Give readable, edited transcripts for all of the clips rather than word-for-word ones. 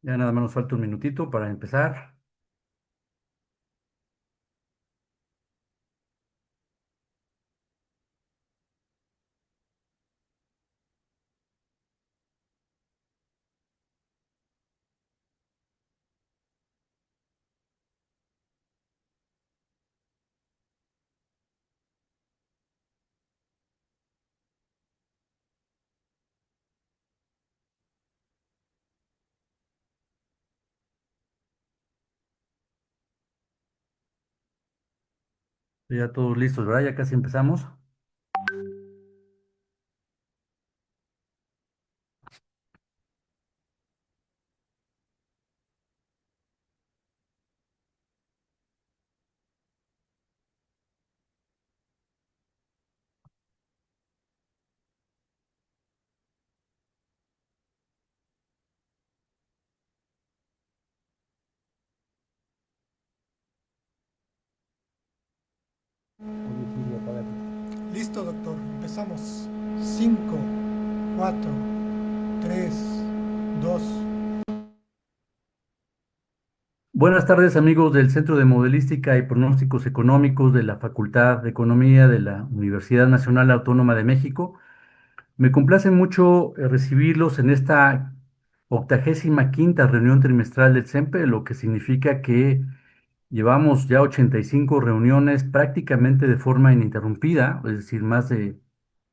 Ya nada más nos falta un minutito para empezar. Ya todos listos, ¿verdad? Ya casi empezamos. Oye, Siri, apágate. Listo, doctor. Empezamos. 5, 4, 3, 2. Buenas tardes, amigos del Centro de Modelística y Pronósticos Económicos de la Facultad de Economía de la Universidad Nacional Autónoma de México. Me complace mucho recibirlos en esta 85ª reunión trimestral del CEMPE, lo que significa que llevamos ya 85 reuniones prácticamente de forma ininterrumpida, es decir, más de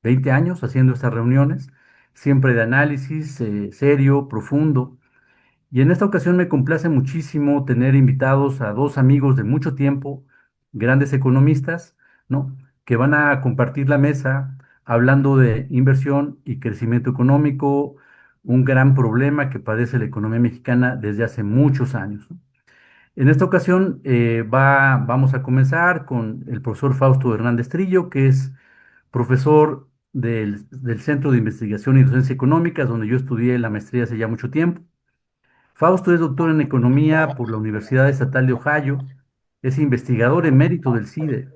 20 años haciendo estas reuniones, siempre de análisis serio, profundo. Y en esta ocasión me complace muchísimo tener invitados a dos amigos de mucho tiempo, grandes economistas, ¿no? Que van a compartir la mesa hablando de inversión y crecimiento económico, un gran problema que padece la economía mexicana desde hace muchos años, ¿no? En esta ocasión vamos a comenzar con el profesor Fausto Hernández Trillo, que es profesor del Centro de Investigación y Docencia Económicas, donde yo estudié la maestría hace ya mucho tiempo. Fausto es doctor en Economía por la Universidad Estatal de Ohio, es investigador emérito del CIDE,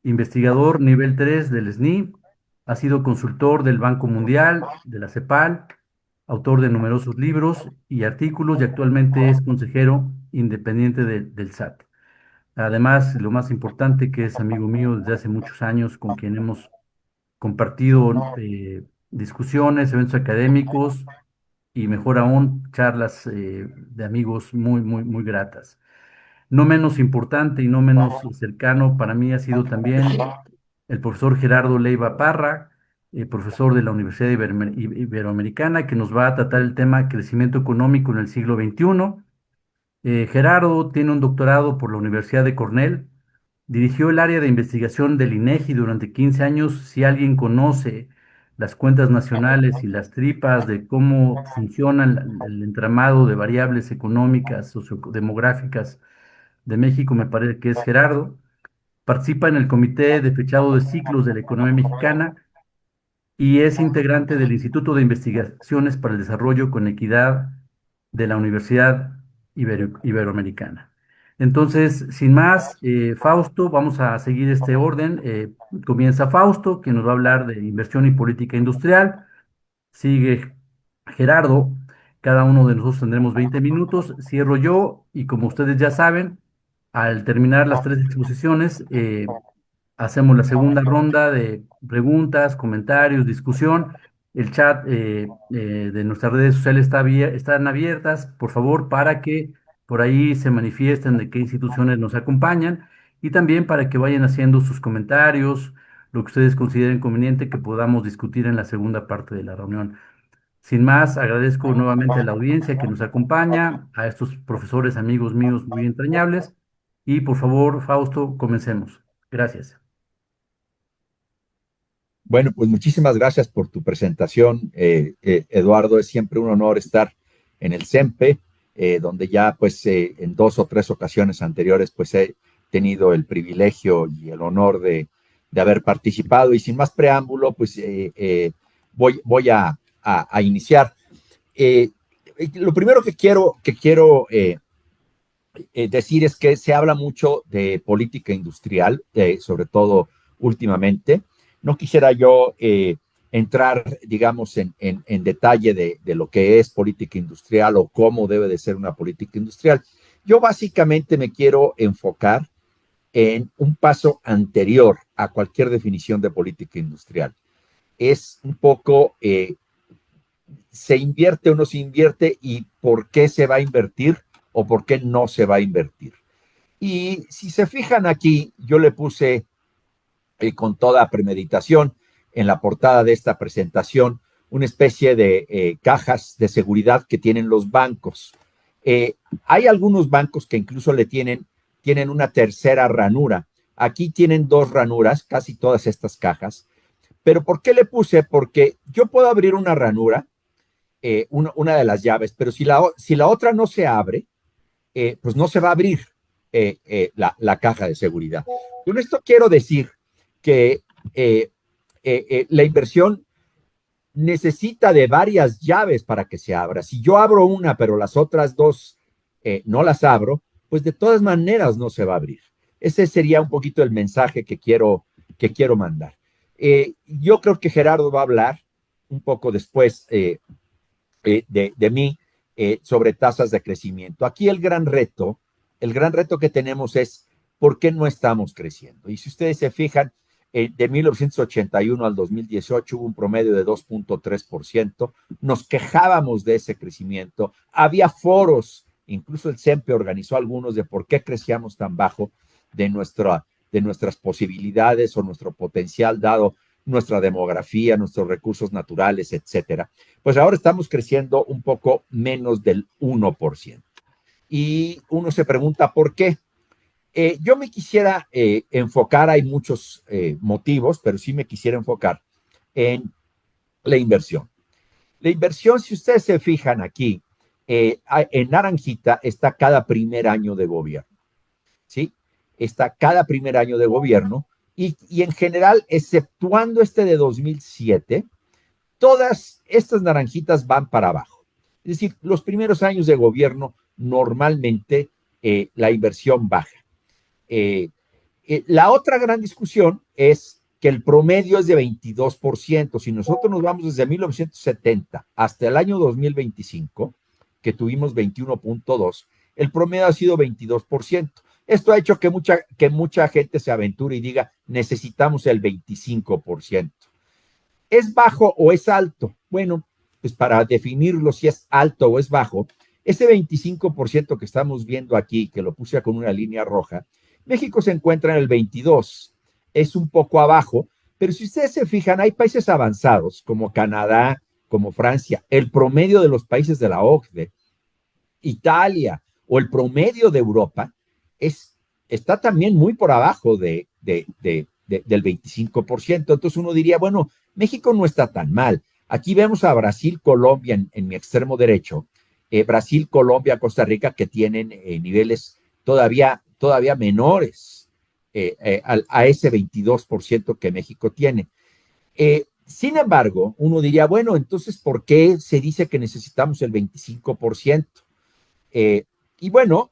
investigador nivel 3 del SNI, ha sido consultor del Banco Mundial, de la CEPAL, autor de numerosos libros y artículos y actualmente es consejero independiente del SAT. Además, lo más importante, que es amigo mío desde hace muchos años, con quien hemos compartido discusiones, eventos académicos y mejor aún, charlas de amigos muy, muy, muy gratas. No menos importante y no menos cercano para mí ha sido también el profesor Gerardo Leiva Parra, profesor de la Universidad Iberoamericana, que nos va a tratar el tema crecimiento económico en el siglo XXI. Gerardo tiene un doctorado por la Universidad de Cornell, dirigió el área de investigación del INEGI durante 15 años. Si alguien conoce las cuentas nacionales y las tripas de cómo funcionan el entramado de variables económicas, sociodemográficas de México, me parece que es Gerardo. Participa en el Comité de Fechado de Ciclos de la Economía Mexicana y es integrante del Instituto de Investigaciones para el Desarrollo con Equidad de la Universidad Iberoamericana. Entonces, sin más, Fausto, vamos a seguir este orden. Comienza Fausto, que nos va a hablar de inversión y política industrial. Sigue Gerardo. Cada uno de nosotros tendremos 20 minutos. Cierro yo y como ustedes ya saben, al terminar las tres exposiciones, hacemos la segunda ronda de preguntas, comentarios, discusión. El chat de nuestras redes sociales están abiertas, por favor, para que por ahí se manifiesten de qué instituciones nos acompañan y también para que vayan haciendo sus comentarios, lo que ustedes consideren conveniente que podamos discutir en la segunda parte de la reunión. Sin más, agradezco nuevamente a la audiencia que nos acompaña, a estos profesores, amigos míos muy entrañables y por favor, Fausto, comencemos. Gracias. Bueno, pues muchísimas gracias por tu presentación, Eduardo. Es siempre un honor estar en el CEMPE, donde ya pues en dos o tres ocasiones anteriores pues he tenido el privilegio y el honor de haber participado. Y sin más preámbulo, pues voy a iniciar. Eh, lo primero que quiero decir es que se habla mucho de política industrial, sobre todo últimamente. No quisiera yo entrar, digamos, en detalle de lo que es política industrial o cómo debe de ser una política industrial. Yo básicamente me quiero enfocar en un paso anterior a cualquier definición de política industrial. Es un poco, ¿se invierte o no se invierte y por qué se va a invertir o por qué no se va a invertir? Y si se fijan aquí, yo le puse con toda premeditación en la portada de esta presentación una especie de cajas de seguridad que tienen los bancos. Hay algunos bancos que incluso tienen una tercera ranura. Aquí tienen dos ranuras, casi todas estas cajas. Pero ¿por qué le puse? Porque yo puedo abrir una ranura, una de las llaves, pero si la otra no se abre, pues no se va a abrir la caja de seguridad. Con esto quiero decir que la inversión necesita de varias llaves para que se abra. Si yo abro una, pero las otras dos no las abro, pues de todas maneras no se va a abrir. Ese sería un poquito el mensaje que quiero mandar. Yo creo que Gerardo va a hablar un poco después de mí sobre tasas de crecimiento. Aquí el gran reto que tenemos es por qué no estamos creciendo. Y si ustedes se fijan, de 1981 al 2018 hubo un promedio de 2.3%. Nos quejábamos de ese crecimiento. Había foros, incluso el CEMPE organizó algunos de por qué crecíamos tan bajo de nuestras posibilidades o nuestro potencial dado nuestra demografía, nuestros recursos naturales, etcétera. Pues ahora estamos creciendo un poco menos del 1%. Y uno se pregunta por qué. Yo me quisiera enfocar, hay muchos motivos, pero sí me quisiera enfocar en la inversión. La inversión, si ustedes se fijan aquí, en naranjita está cada primer año de gobierno, ¿sí? Está cada primer año de gobierno y en general, exceptuando este de 2007, todas estas naranjitas van para abajo. Es decir, los primeros años de gobierno normalmente la inversión baja. La otra gran discusión es que el promedio es de 22%. Si nosotros nos vamos desde 1970 hasta el año 2025, que tuvimos 21.2, el promedio ha sido 22%. Esto ha hecho que mucha gente se aventure y diga, necesitamos el 25%. ¿Es bajo o es alto? Bueno, pues para definirlo si es alto o es bajo, ese 25% que estamos viendo aquí, que lo puse con una línea roja, México se encuentra en el 22, es un poco abajo, pero si ustedes se fijan, hay países avanzados como Canadá, como Francia, el promedio de los países de la OCDE, Italia o el promedio de Europa está también muy por abajo del 25%. Entonces uno diría, bueno, México no está tan mal. Aquí vemos a Brasil, Colombia en mi extremo derecho, Brasil, Colombia, Costa Rica, que tienen niveles todavía menores a ese 22% que México tiene. Sin embargo, uno diría, bueno, entonces, ¿por qué se dice que necesitamos el 25%? Y bueno,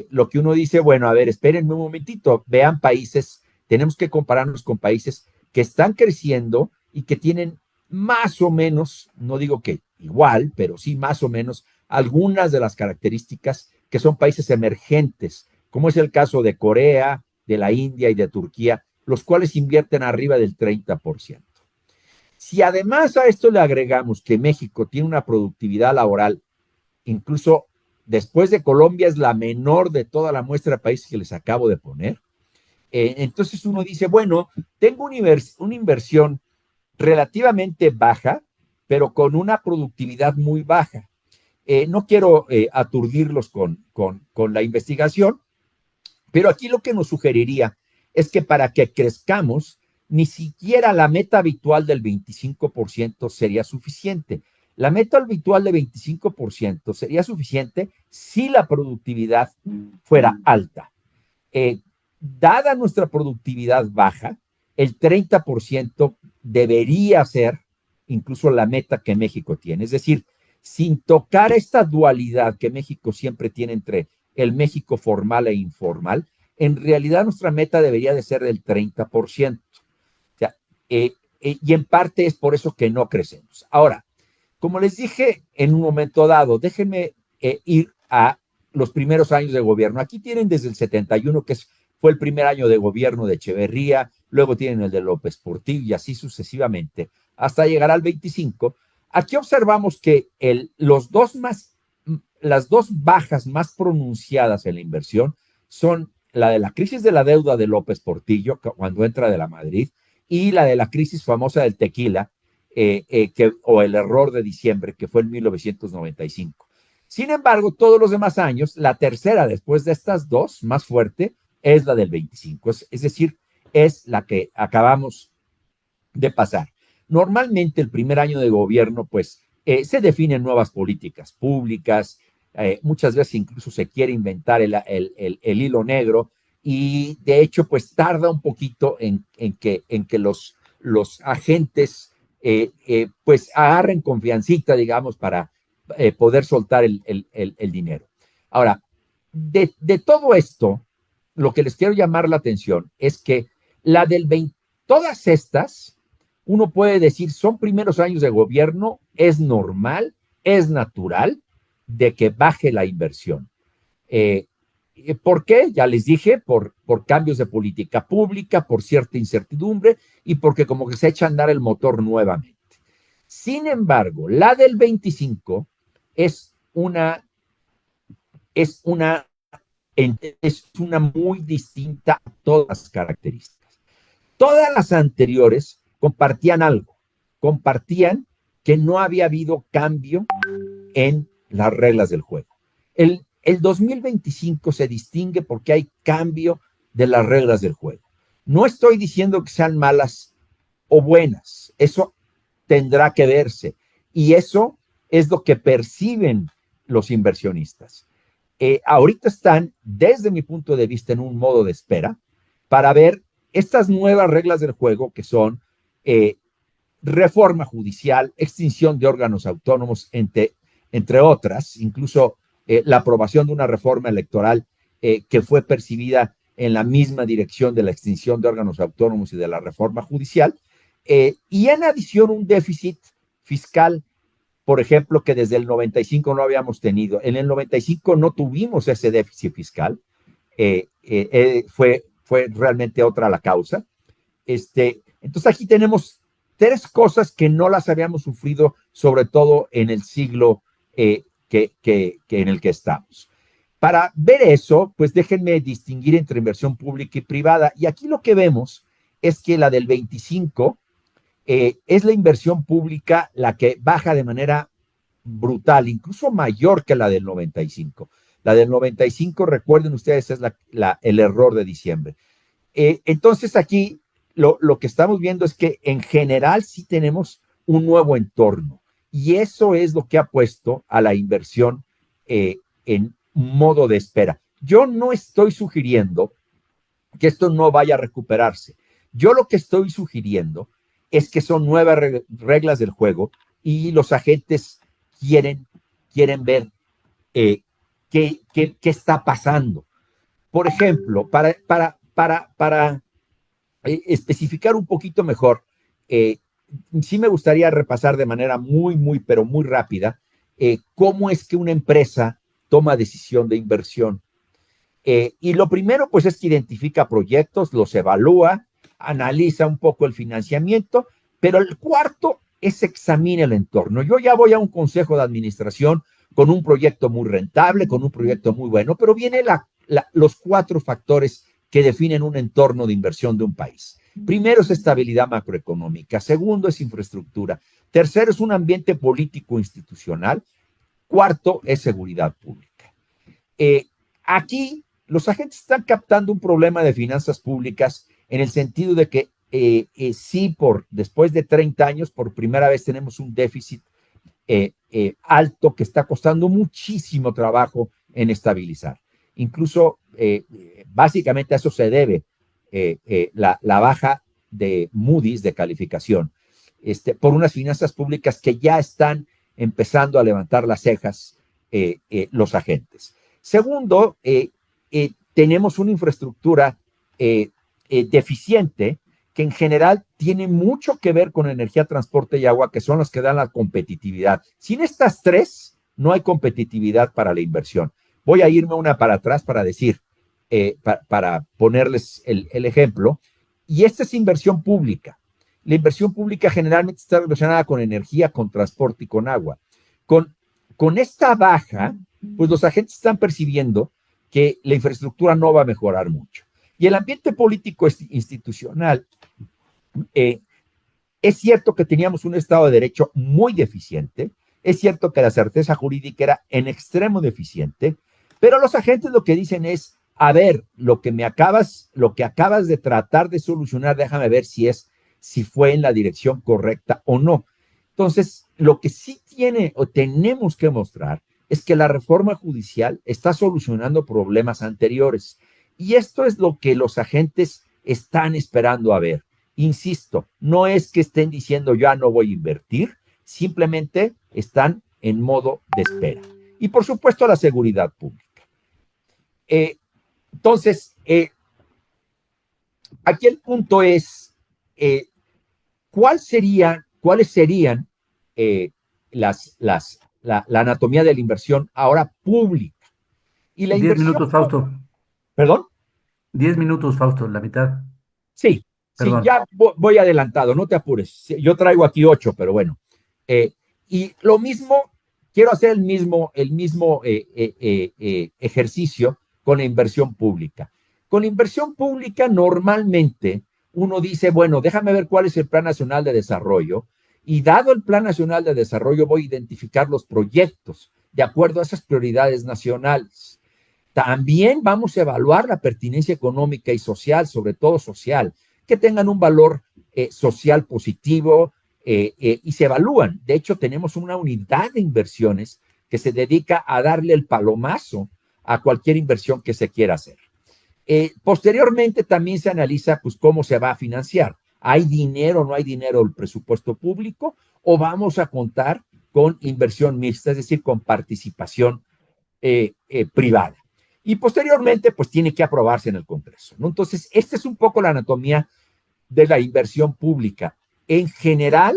lo que uno dice, bueno, a ver, espérenme un momentito, vean países, tenemos que compararnos con países que están creciendo y que tienen más o menos, no digo que igual, pero sí más o menos algunas de las características que son países emergentes, como es el caso de Corea, de la India y de Turquía, los cuales invierten arriba del 30%. Si además a esto le agregamos que México tiene una productividad laboral, incluso después de Colombia es la menor de toda la muestra de países que les acabo de poner, entonces uno dice, bueno, tengo una inversión relativamente baja, pero con una productividad muy baja. No quiero aturdirlos con la investigación, pero aquí lo que nos sugeriría es que para que crezcamos, ni siquiera la meta habitual del 25% sería suficiente. La meta habitual de 25% sería suficiente si la productividad fuera alta. Dada nuestra productividad baja, el 30% debería ser incluso la meta que México tiene. Es decir, sin tocar esta dualidad que México siempre tiene entre el México formal e informal, en realidad nuestra meta debería de ser del 30%. O sea, y en parte es por eso que no crecemos. Ahora, como les dije en un momento dado, déjenme ir a los primeros años de gobierno. Aquí tienen desde el 71, fue el primer año de gobierno de Echeverría, luego tienen el de López Portillo y así sucesivamente, hasta llegar al 25. Aquí observamos que las dos bajas más pronunciadas en la inversión son la de la crisis de la deuda de López Portillo, cuando entra de la Madrid, y la de la crisis famosa del tequila, o el error de diciembre, que fue en 1995. Sin embargo, todos los demás años, la tercera después de estas dos, más fuerte, es la del 25. Es decir, es la que acabamos de pasar. Normalmente el primer año de gobierno, pues, se definen nuevas políticas públicas, muchas veces incluso se quiere inventar el hilo negro y de hecho, pues tarda un poquito en que los agentes pues agarren confiancita, digamos, para poder soltar el dinero. Ahora, de todo esto, lo que les quiero llamar la atención es que la del 20, todas estas, uno puede decir, son primeros años de gobierno, es normal, es natural de que baje la inversión. ¿Por qué? Ya les dije, por cambios de política pública, por cierta incertidumbre y porque como que se echa a andar el motor nuevamente. Sin embargo, la del 25 es una, es una, es una muy distinta a todas las características. Todas las anteriores compartían algo, compartían que no había habido cambio en las reglas del juego. El 2025 se distingue porque hay cambio de las reglas del juego. No estoy diciendo que sean malas o buenas, eso tendrá que verse y eso es lo que perciben los inversionistas. Ahorita están, desde mi punto de vista, en un modo de espera para ver estas nuevas reglas del juego que son reforma judicial, extinción de órganos autónomos, entre otras, incluso la aprobación de una reforma electoral que fue percibida en la misma dirección de la extinción de órganos autónomos y de la reforma judicial, y en adición un déficit fiscal, por ejemplo, que desde el 95 no habíamos tenido. En el 95 no tuvimos ese déficit fiscal, fue realmente otra la causa. Entonces aquí tenemos tres cosas que no las habíamos sufrido, sobre todo en el siglo en el que estamos. Para ver eso, pues déjenme distinguir entre inversión pública y privada. Y aquí lo que vemos es que la del 25 es la inversión pública la que baja de manera brutal, incluso mayor que la del 95. La del 95, recuerden ustedes, es el error de diciembre. Entonces aquí lo que estamos viendo es que en general sí tenemos un nuevo entorno y eso es lo que ha puesto a la inversión en modo de espera. Yo no estoy sugiriendo que esto no vaya a recuperarse. Yo lo que estoy sugiriendo es que son nuevas reglas del juego y los agentes quieren ver qué está pasando. Por ejemplo, para especificar un poquito mejor, sí me gustaría repasar de manera pero muy rápida, cómo es que una empresa toma decisión de inversión. Y lo primero, pues, es que identifica proyectos, los evalúa, analiza un poco el financiamiento, pero el cuarto es examina el entorno. Yo ya voy a un consejo de administración con un proyecto muy rentable, con un proyecto muy bueno, pero vienen los cuatro factores que definen un entorno de inversión de un país. Primero es estabilidad macroeconómica, segundo es infraestructura, tercero es un ambiente político institucional, cuarto es seguridad pública. Aquí los agentes están captando un problema de finanzas públicas en el sentido de que sí, después de 30 años, por primera vez tenemos un déficit alto que está costando muchísimo trabajo en estabilizar. Incluso, básicamente a eso se debe la baja de Moody's de calificación, por unas finanzas públicas que ya están empezando a levantar las cejas los agentes. Segundo, tenemos una infraestructura deficiente que en general tiene mucho que ver con energía, transporte y agua, que son las que dan la competitividad. Sin estas tres, no hay competitividad para la inversión. Voy a irme una para atrás para decir, para ponerles el ejemplo, y esta es inversión pública. La inversión pública generalmente está relacionada con energía, con transporte y con agua. Con esta baja, pues los agentes están percibiendo que la infraestructura no va a mejorar mucho. Y el ambiente político institucional, es cierto que teníamos un Estado de Derecho muy deficiente, es cierto que la certeza jurídica era en extremo deficiente, pero los agentes lo que dicen es, a ver, lo que acabas de tratar de solucionar, déjame ver si fue en la dirección correcta o no. Entonces, lo que sí tiene o tenemos que mostrar es que la reforma judicial está solucionando problemas anteriores. Y esto es lo que los agentes están esperando a ver. Insisto, no es que estén diciendo ya no voy a invertir, simplemente están en modo de espera. Y por supuesto la seguridad pública. Entonces, aquí el punto es, ¿cuáles serían la anatomía de la inversión ahora pública? Y la 10 inversión, minutos, Fausto. perdón, 10 minutos, Fausto, la mitad. sí, Perdón. ya voy adelantado, no te apures. Yo traigo aquí 8, pero bueno. Y lo mismo, quiero hacer el mismo ejercicio con la inversión pública. Con la inversión pública normalmente uno dice, bueno, déjame ver cuál es el Plan Nacional de Desarrollo y dado el Plan Nacional de Desarrollo voy a identificar los proyectos de acuerdo a esas prioridades nacionales. También vamos a evaluar la pertinencia económica y social, sobre todo social, que tengan un valor social positivo y se evalúan. De hecho, tenemos una unidad de inversiones que se dedica a darle el palomazo a cualquier inversión que se quiera hacer. Posteriormente también se analiza pues cómo se va a financiar. ¿Hay dinero o no hay dinero del presupuesto público? ¿O vamos a contar con inversión mixta, es decir, con participación privada? Y posteriormente pues tiene que aprobarse en el Congreso, ¿no? Entonces, esta es un poco la anatomía de la inversión pública. En general,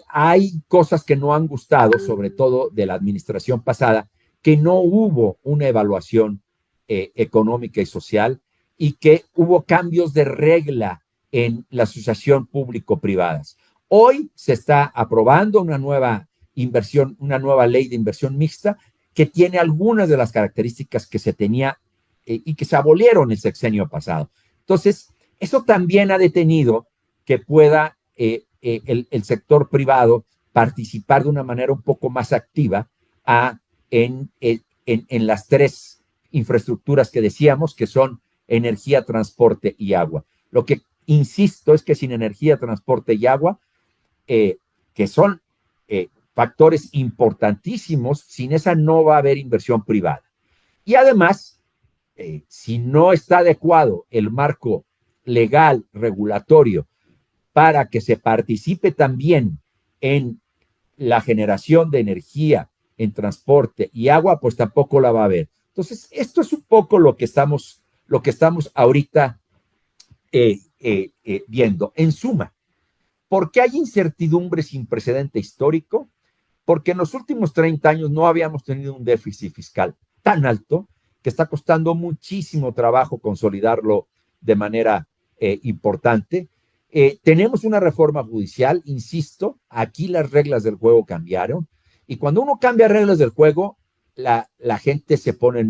hay cosas que no han gustado, sobre todo de la administración pasada, que no hubo una evaluación económica y social y que hubo cambios de regla en la asociación público-privadas. Hoy se está aprobando una nueva inversión, una nueva ley de inversión mixta que tiene algunas de las características que se tenía y que se abolieron el sexenio pasado. Entonces, eso también ha detenido que pueda el sector privado participar de una manera un poco más activa en las tres infraestructuras que decíamos, que son energía, transporte y agua. Lo que insisto es que sin energía, transporte y agua, que son factores importantísimos, sin esa no va a haber inversión privada. Y además, si no está adecuado el marco legal, regulatorio, para que se participe también en la generación de energía, en transporte y agua, pues tampoco la va a haber. Entonces, esto es un poco lo que estamos ahorita viendo. En suma, ¿por qué hay incertidumbre sin precedente histórico? Porque en los últimos 30 años no habíamos tenido un déficit fiscal tan alto que está costando muchísimo trabajo consolidarlo de manera importante. Tenemos una reforma judicial, insisto, aquí las reglas del juego cambiaron y cuando uno cambia reglas del juego, la gente se pone en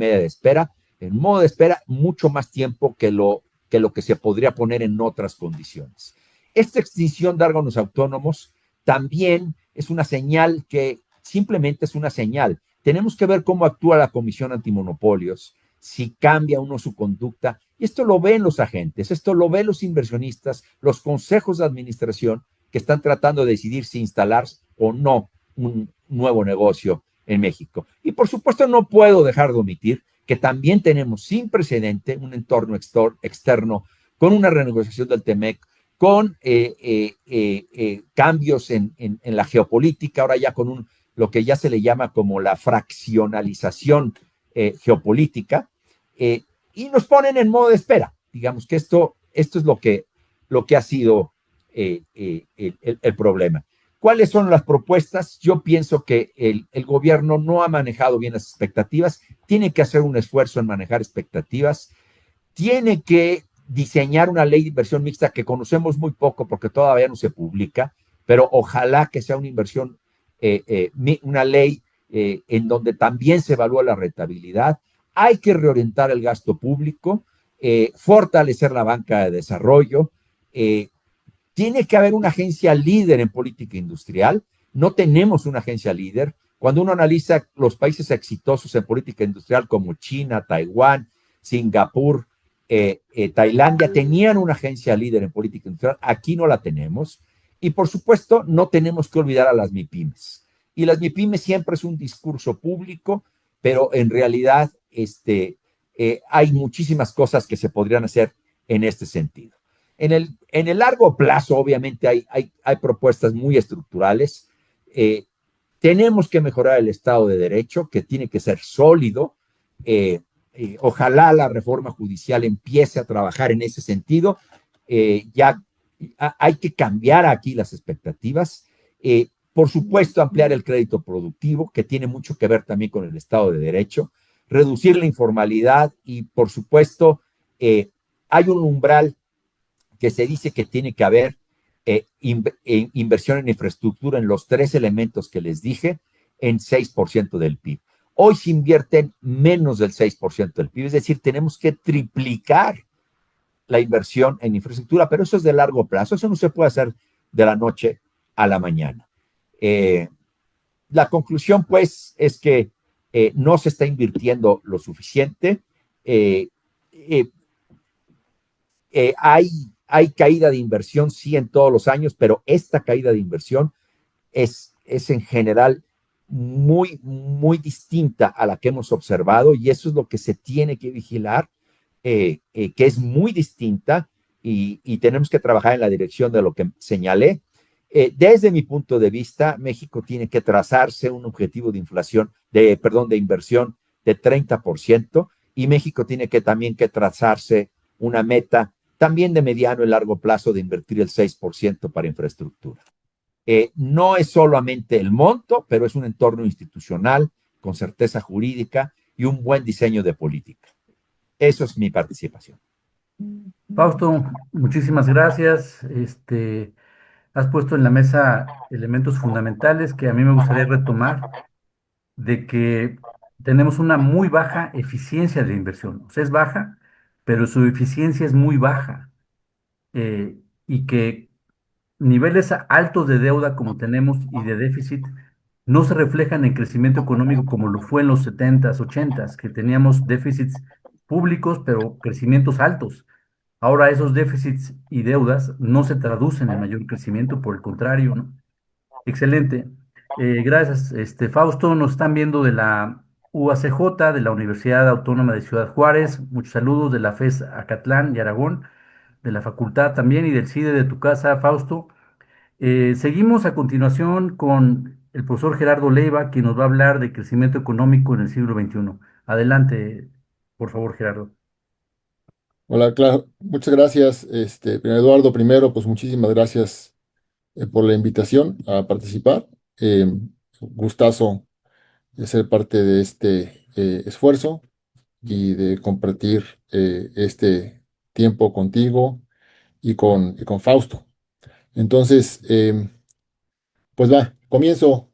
modo de espera mucho más tiempo que lo que se podría poner en otras condiciones. Esta extinción de órganos autónomos también es una señal que simplemente es una señal. Tenemos que ver cómo actúa la Comisión Antimonopolios, si cambia uno su conducta. Y esto lo ven los agentes, esto lo ven los inversionistas, los consejos de administración que están tratando de decidir si instalar o no un nuevo negocio en México. Y por supuesto no puedo dejar de omitir que también tenemos sin precedente un entorno externo con una renegociación del TEMEC, con cambios en la geopolítica, ahora ya con lo que ya se le llama como la fraccionalización geopolítica, y nos ponen en modo de espera. digamos que esto es lo que ha sido el problema. ¿Cuáles son las propuestas? Yo pienso que el gobierno no ha manejado bien las expectativas, tiene que hacer un esfuerzo en manejar expectativas, tiene que diseñar una ley de inversión mixta que conocemos muy poco porque todavía no se publica, pero ojalá que sea una inversión, una ley en donde también se evalúa la rentabilidad. Hay que reorientar el gasto público, fortalecer la banca de desarrollo, tiene que haber una agencia líder en política industrial. No tenemos una agencia líder. Cuando uno analiza los países exitosos en política industrial como China, Taiwán, Singapur, Tailandia, tenían una agencia líder en política industrial. Aquí no la tenemos. Y por supuesto, no tenemos que olvidar a las MIPIMES. Y las MIPIMES siempre es un discurso público, pero en realidad hay muchísimas cosas que se podrían hacer en este sentido. En el largo plazo, obviamente, hay propuestas muy estructurales. Tenemos que mejorar el Estado de Derecho, que tiene que ser sólido. Ojalá la reforma judicial empiece a trabajar en ese sentido. Ya hay que cambiar aquí las expectativas. Por supuesto, ampliar el crédito productivo, que tiene mucho que ver también con el Estado de Derecho. Reducir la informalidad y, por supuesto, hay un umbral que se dice que tiene que haber inversión en infraestructura en los tres elementos que les dije, en 6% del PIB. Hoy se invierten menos del 6% del PIB, es decir, tenemos que triplicar la inversión en infraestructura, pero eso es de largo plazo, eso no se puede hacer de la noche a la mañana. La conclusión, pues, es que no se está invirtiendo lo suficiente. Eh, eh, hay caída de inversión, sí, en todos los años, pero esta caída de inversión es en general muy distinta a la que hemos observado y eso es lo que se tiene que vigilar, que es muy distinta y tenemos que trabajar en la dirección de lo que señalé. Desde mi punto de vista, México tiene que trazarse un objetivo de inflación, de inversión de 30% y México tiene que también que trazarse una meta también de mediano y largo plazo de invertir el 6% para infraestructura. No es solamente el monto, pero es un entorno institucional con certeza jurídica y un buen diseño de política. Eso es mi participación. Fausto, muchísimas gracias. Has puesto en la mesa elementos fundamentales que a mí me gustaría retomar, de que tenemos una muy baja eficiencia de inversión. O sea, es baja, pero su eficiencia es muy baja. Y que niveles altos de deuda como tenemos y de déficit no se reflejan en crecimiento económico como lo fue en los 70s, 80s, que teníamos déficits públicos, pero crecimientos altos. Ahora esos déficits y deudas no se traducen en mayor crecimiento, por el contrario, ¿no? Excelente. Gracias, Fausto. Nos están viendo de la UACJ, de la Universidad Autónoma de Ciudad Juárez. Muchos saludos de la FES Acatlán y Aragón, de la facultad también y del CIDE de tu casa, Fausto. Seguimos a continuación con el profesor Gerardo Leiva, quien nos va a hablar de crecimiento económico en el siglo XXI. Adelante, por favor, Gerardo. Hola, claro, muchas gracias, Eduardo. Primero, pues muchísimas gracias por la invitación a participar. Gustazo de ser parte de este esfuerzo y de compartir este tiempo contigo y con Fausto. Entonces, pues va, comienzo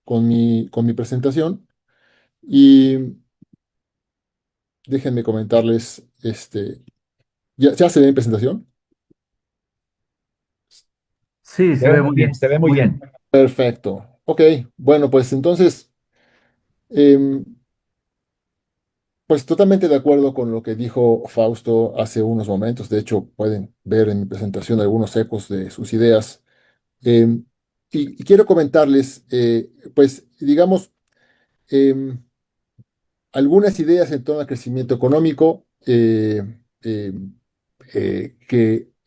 con mi presentación y déjenme comentarles, ¿ya se ve mi presentación? Sí, Se se ve ve muy muy bien, bien, se ve muy muy bien. bien. Perfecto. Ok, bueno, pues entonces, em, pues totalmente de acuerdo con lo que dijo Fausto hace unos momentos. De hecho, pueden ver en mi presentación algunos ecos de sus ideas. Em, y quiero comentarles, pues, digamos, em, algunas ideas en torno al crecimiento económico que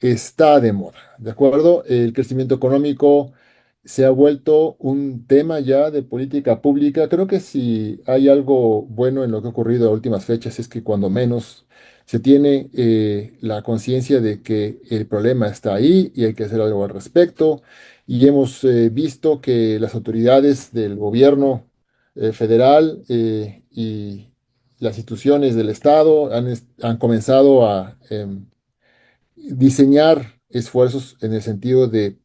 está de moda, ¿de acuerdo? El crecimiento económico se ha vuelto un tema ya de política pública. Creo que si hay algo bueno en lo que ha ocurrido a últimas fechas es que cuando menos se tiene la conciencia de que el problema está ahí y hay que hacer algo al respecto. Y hemos visto que las autoridades del gobierno federal y las instituciones del Estado han comenzado a diseñar esfuerzos en el sentido de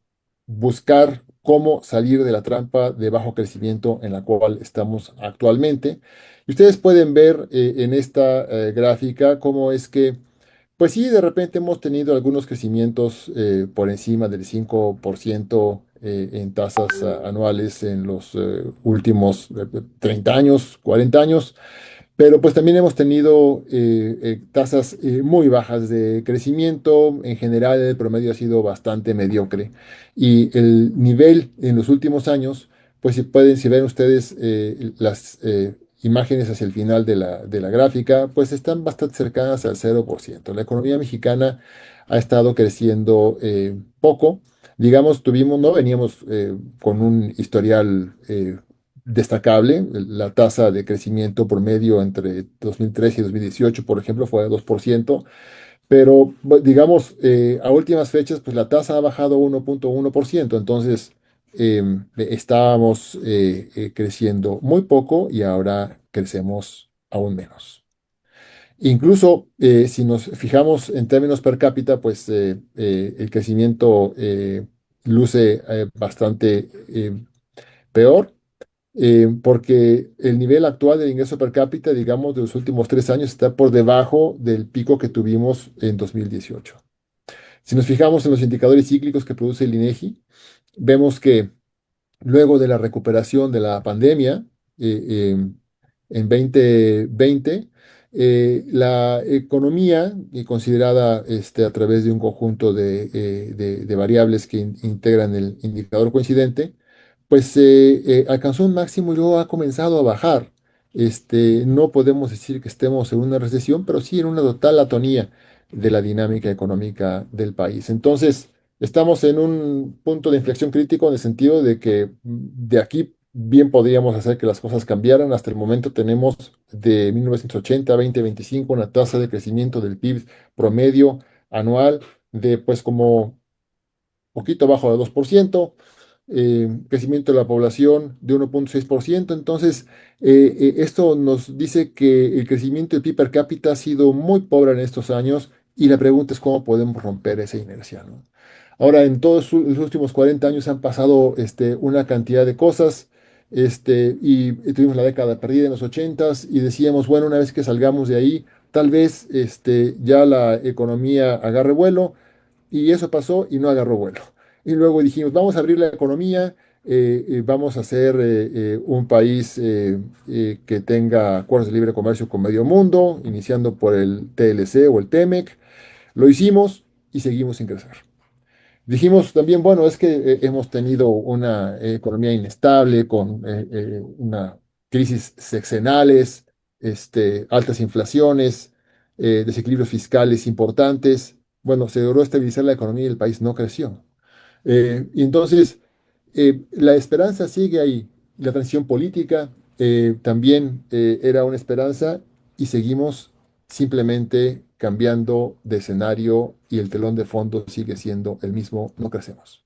buscar cómo salir de la trampa de bajo crecimiento en la cual estamos actualmente. Y ustedes pueden ver en esta gráfica cómo es que, pues sí, de repente hemos tenido algunos crecimientos por encima del 5% en tasas anuales en los últimos 30 años, 40 años. Pero pues también hemos tenido tasas muy bajas de crecimiento. En general, el promedio ha sido bastante mediocre. Y el nivel en los últimos años, pues si ven ustedes las imágenes hacia el final de la gráfica, pues están bastante cercanas al 0%. La economía mexicana ha estado creciendo poco. Digamos, no veníamos con un historial destacable. La tasa de crecimiento promedio entre 2013 y 2018, por ejemplo, fue de 2%, pero digamos, a últimas fechas, pues la tasa ha bajado 1.1%. Entonces estábamos creciendo muy poco y ahora crecemos aún menos. Incluso si nos fijamos en términos per cápita, pues el crecimiento luce bastante peor, porque el nivel actual del ingreso per cápita, digamos, de los últimos 3 años está por debajo del pico que tuvimos en 2018. Si nos fijamos en los indicadores cíclicos que produce el INEGI, vemos que luego de la recuperación de la pandemia en 2020, la economía, considerada a través de un conjunto de variables que integran el indicador coincidente, pues alcanzó un máximo y luego ha comenzado a bajar. No podemos decir que estemos en una recesión, pero sí en una total atonía de la dinámica económica del país. Entonces, estamos en un punto de inflexión crítico en el sentido de que de aquí bien podríamos hacer que las cosas cambiaran. Hasta el momento tenemos de 1980 a 2025 una tasa de crecimiento del PIB promedio anual de pues como poquito bajo de 2%, crecimiento de la población de 1.6%. Entonces, esto nos dice que el crecimiento del PIB per cápita ha sido muy pobre en estos años y la pregunta es cómo podemos romper esa inercia, ¿no? Ahora, en todos los últimos 40 años han pasado una cantidad de cosas. Y tuvimos la década perdida en los 80s y decíamos, bueno, una vez que salgamos de ahí, tal vez ya la economía agarre vuelo, y eso pasó y no agarró vuelo. Y luego dijimos, vamos a abrir la economía, vamos a ser un país que tenga acuerdos de libre comercio con medio mundo, iniciando por el TLC o el TEMEC. Lo hicimos y seguimos sin crecer. Dijimos también, bueno, es que hemos tenido una economía inestable con una crisis sexenales, altas inflaciones, desequilibrios fiscales importantes. Bueno, se logró estabilizar la economía y el país no creció. Y entonces, la esperanza sigue ahí. La transición política también era una esperanza y seguimos simplemente cambiando de escenario y el telón de fondo sigue siendo el mismo, no crecemos.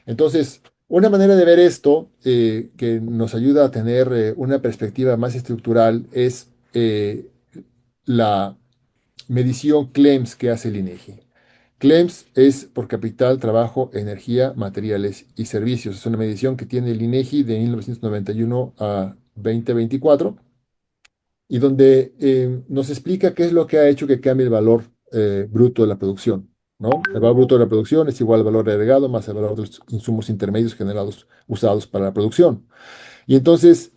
Entonces, una manera de ver esto que nos ayuda a tener una perspectiva más estructural es la medición CLEMS que hace el INEGI. CLEMS es por capital, trabajo, energía, materiales y servicios. Es una medición que tiene el INEGI de 1991 a 2024 y donde nos explica qué es lo que ha hecho que cambie el valor bruto de la producción, ¿no? El valor bruto de la producción es igual al valor agregado más el valor de los insumos intermedios generados, usados para la producción. Y entonces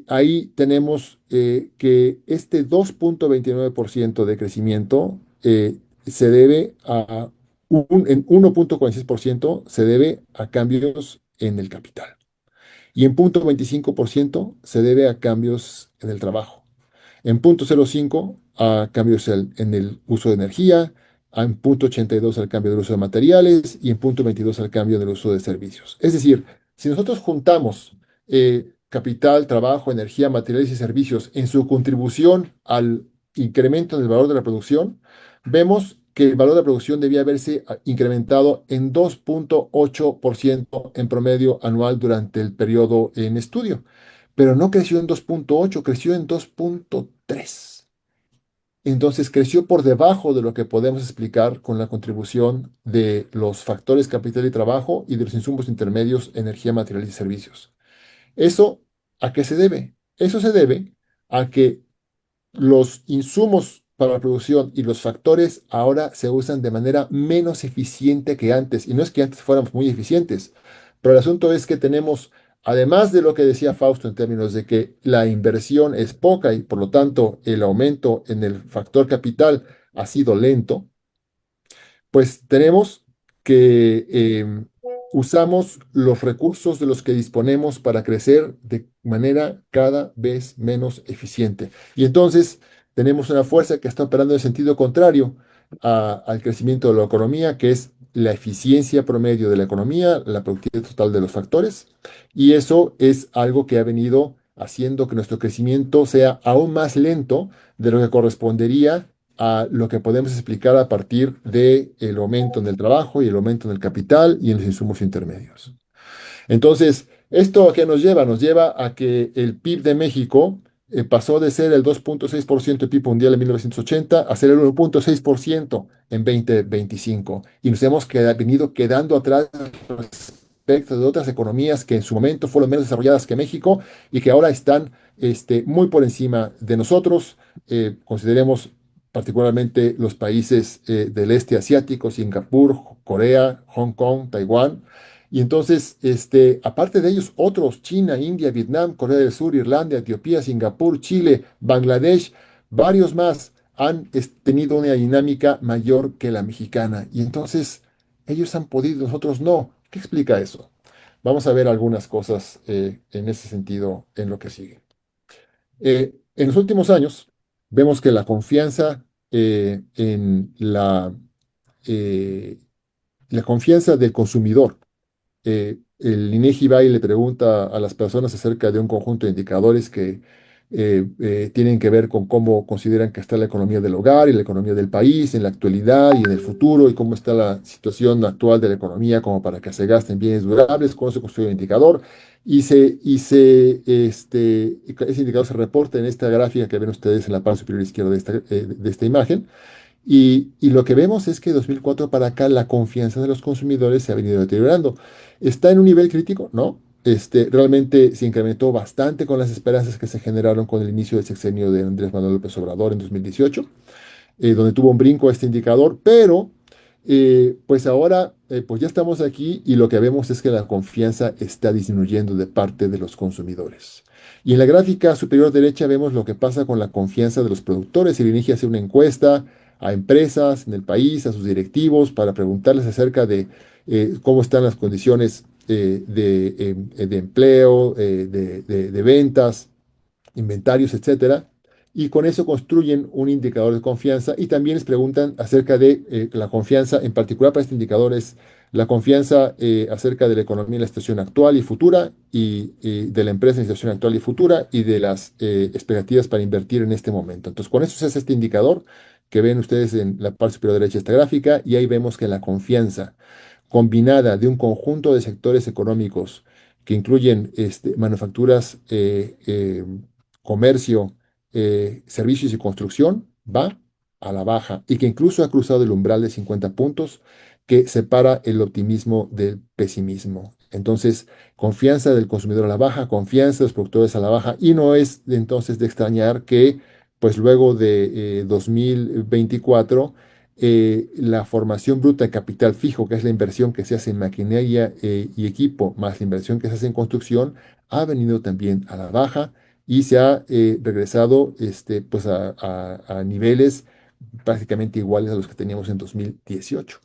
ahí tenemos que este 2.29% de crecimiento se debe en 1.46% se debe a cambios en el capital. Y en 0.25% se debe a cambios en el trabajo. En 0.05 a cambios en el uso de energía en punto 82 al cambio del uso de materiales y en punto 22 al cambio del uso de servicios. Es decir, si nosotros juntamos capital, trabajo, energía, materiales y servicios en su contribución al incremento del valor de la producción, vemos que el valor de la producción debía haberse incrementado en 2,8% en promedio anual durante el periodo en estudio, pero no creció en 2,8, creció en 2,3. Entonces creció por debajo de lo que podemos explicar con la contribución de los factores capital y trabajo y de los insumos intermedios, energía, materiales y servicios. ¿Eso a qué se debe? Eso se debe a que los insumos para la producción y los factores ahora se usan de manera menos eficiente que antes. Y no es que antes fuéramos muy eficientes, pero el asunto es que tenemos, además de lo que decía Fausto en términos de que la inversión es poca y por lo tanto el aumento en el factor capital ha sido lento, pues tenemos que usamos los recursos de los que disponemos para crecer de manera cada vez menos eficiente. Y entonces tenemos una fuerza que está operando en sentido contrario al crecimiento de la economía, que es la eficiencia promedio de la economía, la productividad total de los factores. Y eso es algo que ha venido haciendo que nuestro crecimiento sea aún más lento de lo que correspondería a lo que podemos explicar a partir del aumento en el trabajo y el aumento en el capital y en los insumos intermedios. Entonces, ¿esto a qué nos lleva? Nos lleva a que el PIB de México pasó de ser el 2,6% del PIB mundial en 1980 a ser el 1,6% en 2025. Y nos hemos venido quedando atrás respecto de otras economías que en su momento fueron menos desarrolladas que México y que ahora están muy por encima de nosotros. Consideremos particularmente los países del este asiático, Singapur, Corea, Hong Kong, Taiwán. Y entonces, aparte de ellos, otros, China, India, Vietnam, Corea del Sur, Irlanda, Etiopía, Singapur, Chile, Bangladesh, varios más han tenido una dinámica mayor que la mexicana. Y entonces, ellos han podido, nosotros no. ¿Qué explica eso? Vamos a ver algunas cosas en ese sentido en lo que sigue. En los últimos años, vemos que la confianza en eh, la confianza del consumidor, el INEGI va y le pregunta a las personas acerca de un conjunto de indicadores que tienen que ver con cómo consideran que está la economía del hogar y la economía del país en la actualidad y en el futuro y cómo está la situación actual de la economía como para que se gasten bienes durables, cómo se construye el indicador. Ese indicador se reporta en esta gráfica que ven ustedes en la parte superior izquierda de esta imagen. Y lo que vemos es que de 2004 para acá la confianza de los consumidores se ha venido deteriorando. ¿Está en un nivel crítico? No. Realmente se incrementó bastante con las esperanzas que se generaron con el inicio del sexenio de Andrés Manuel López Obrador en 2018, donde tuvo un brinco este indicador, pero pues ahora pues ya estamos aquí y lo que vemos es que la confianza está disminuyendo de parte de los consumidores. Y en la gráfica superior derecha vemos lo que pasa con la confianza de los productores. El INEGI hace una encuesta a empresas en el país, a sus directivos, para preguntarles acerca de cómo están las condiciones de empleo, de ventas, inventarios, etcétera. Y con eso construyen un indicador de confianza y también les preguntan acerca de la confianza, en particular para este indicador es la confianza acerca de la economía en la situación actual y futura y de la empresa en la situación actual y futura y de las expectativas para invertir en este momento. Entonces, con eso se hace este indicador que ven ustedes en la parte superior derecha de esta gráfica y ahí vemos que la confianza combinada de un conjunto de sectores económicos que incluyen manufacturas, comercio, servicios y construcción, va a la baja y que incluso ha cruzado el umbral de 50 puntos que separa el optimismo del pesimismo. Entonces, confianza del consumidor a la baja, confianza de los productores a la baja y no es entonces de extrañar que pues luego de 2024 la formación bruta de capital fijo, que es la inversión que se hace en maquinaria y equipo, más la inversión que se hace en construcción, ha venido también a la baja y se ha regresado pues a niveles prácticamente iguales a los que teníamos en 2018.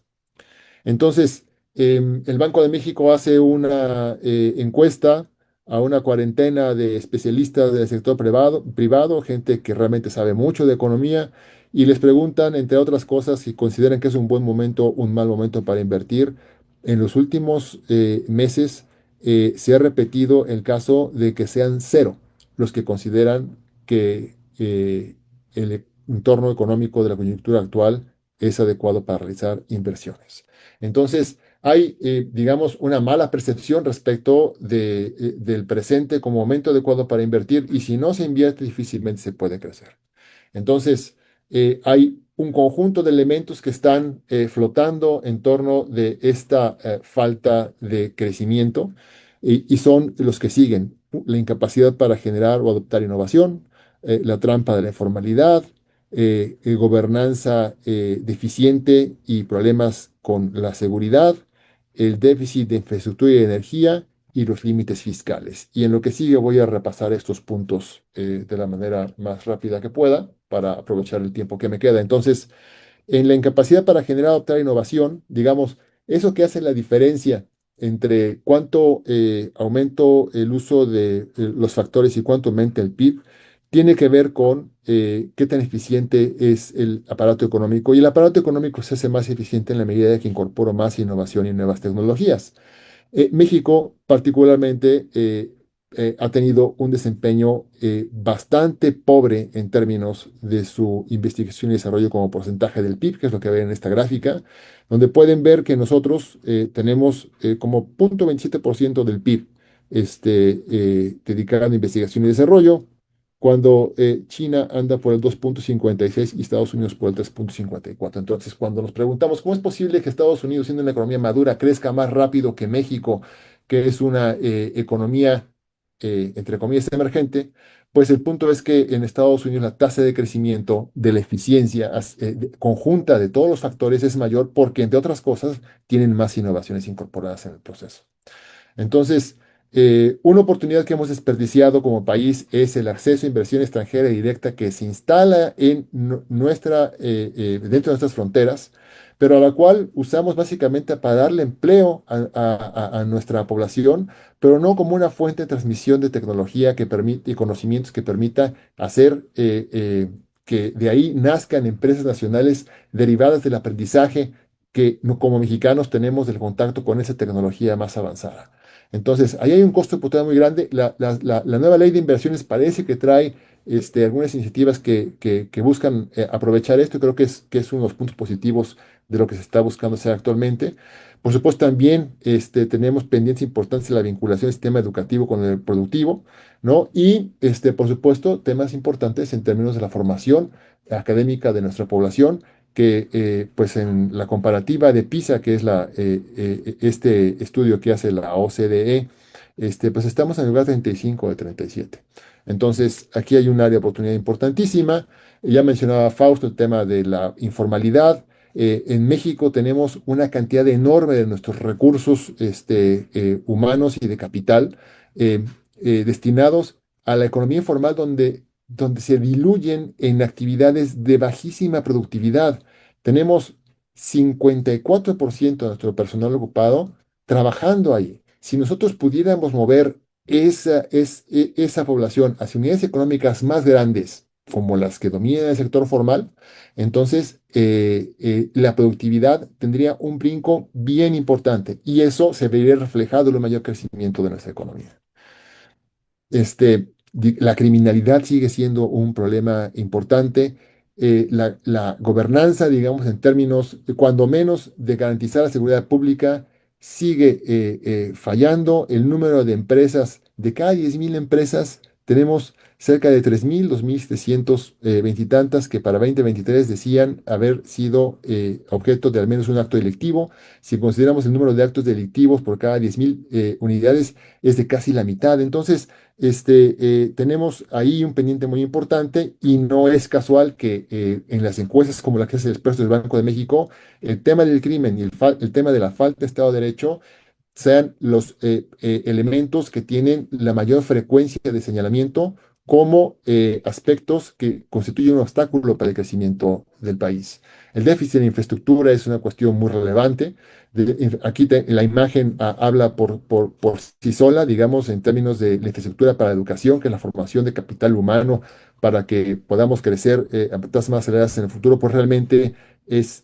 Entonces, el Banco de México hace una encuesta a una cuarentena de especialistas del sector privado, gente que realmente sabe mucho de economía, y les preguntan, entre otras cosas, si consideran que es un buen momento o un mal momento para invertir. En los últimos meses se ha repetido el caso de que sean cero los que consideran que el entorno económico de la coyuntura actual es adecuado para realizar inversiones. Entonces, hay, digamos, una mala percepción respecto del presente como momento adecuado para invertir y si no se invierte difícilmente se puede crecer. Entonces, hay un conjunto de elementos que están flotando en torno de esta falta de crecimiento y son los que siguen. La incapacidad para generar o adoptar innovación, la trampa de la informalidad, gobernanza deficiente y problemas con la seguridad, el déficit de infraestructura y de energía y los límites fiscales. Y en lo que sigue voy a repasar estos puntos de la manera más rápida que pueda para aprovechar el tiempo que me queda. Entonces, en la incapacidad para generar otra innovación, digamos, eso que hace la diferencia entre cuánto aumento el uso de los factores y cuánto aumenta el PIB, tiene que ver con qué tan eficiente es el aparato económico. Y el aparato económico se hace más eficiente en la medida de que incorpora más innovación y nuevas tecnologías. México particularmente ha tenido un desempeño bastante pobre en términos de su investigación y desarrollo como porcentaje del PIB, que es lo que ven en esta gráfica, donde pueden ver que nosotros tenemos como 0,27% del PIB dedicado a investigación y desarrollo, cuando China anda por el 2,56 y Estados Unidos por el 3,54. Entonces, cuando nos preguntamos cómo es posible que Estados Unidos, siendo una economía madura, crezca más rápido que México, que es una economía, entre comillas, emergente, pues el punto es que en Estados Unidos la tasa de crecimiento de la eficiencia conjunta de todos los factores es mayor porque, entre otras cosas, tienen más innovaciones incorporadas en el proceso. Entonces, una oportunidad que hemos desperdiciado como país es el acceso a inversión extranjera directa que se instala en dentro de nuestras fronteras, pero a la cual usamos básicamente para darle empleo a nuestra población, pero no como una fuente de transmisión de tecnología que permite y conocimientos que permita hacer que de ahí nazcan empresas nacionales derivadas del aprendizaje que como mexicanos tenemos del contacto con esa tecnología más avanzada. Entonces, ahí hay un costo de oportunidad muy grande. La nueva ley de inversiones parece que trae algunas iniciativas que buscan aprovechar esto. Creo que es uno de los puntos positivos de lo que se está buscando hacer actualmente. Por supuesto, también tenemos pendientes importantes en la vinculación del sistema educativo con el productivo, ¿no? Y, por supuesto, temas importantes en términos de la formación académica de nuestra población que pues en la comparativa de PISA, que es este estudio que hace la OCDE, pues estamos en el lugar 35 de 37. Entonces, aquí hay un área de oportunidad importantísima. Ya mencionaba Fausto el tema de la informalidad. En México tenemos una cantidad enorme de nuestros recursos humanos y de capital eh, destinados a la economía informal donde se diluyen en actividades de bajísima productividad. Tenemos 54% de nuestro personal ocupado trabajando ahí. Si nosotros pudiéramos mover esa población hacia unidades económicas más grandes, como las que dominan el sector formal, entonces la productividad tendría un brinco bien importante y eso se vería reflejado en un mayor crecimiento de nuestra economía. La criminalidad sigue siendo un problema importante. La gobernanza, digamos, en términos, cuando menos, de garantizar la seguridad pública, sigue fallando. El número de empresas, de cada 10.000 empresas, tenemos cerca de 3.000, 2.700 veintitantas que para 2023 decían haber sido objeto de al menos un acto delictivo. Si consideramos el número de actos delictivos por cada 10.000 unidades, es de casi la mitad. Entonces, tenemos ahí un pendiente muy importante y no es casual que en las encuestas como la que hace el experto del Banco de México, el tema del crimen y el tema de la falta de Estado de Derecho sean los elementos que tienen la mayor frecuencia de señalamiento como aspectos que constituyen un obstáculo para el crecimiento del país. El déficit de infraestructura es una cuestión muy relevante. La imagen habla por sí sola, digamos, en términos de la infraestructura para la educación, que es la formación de capital humano para que podamos crecer a tasas más aceleradas en el futuro, pues realmente es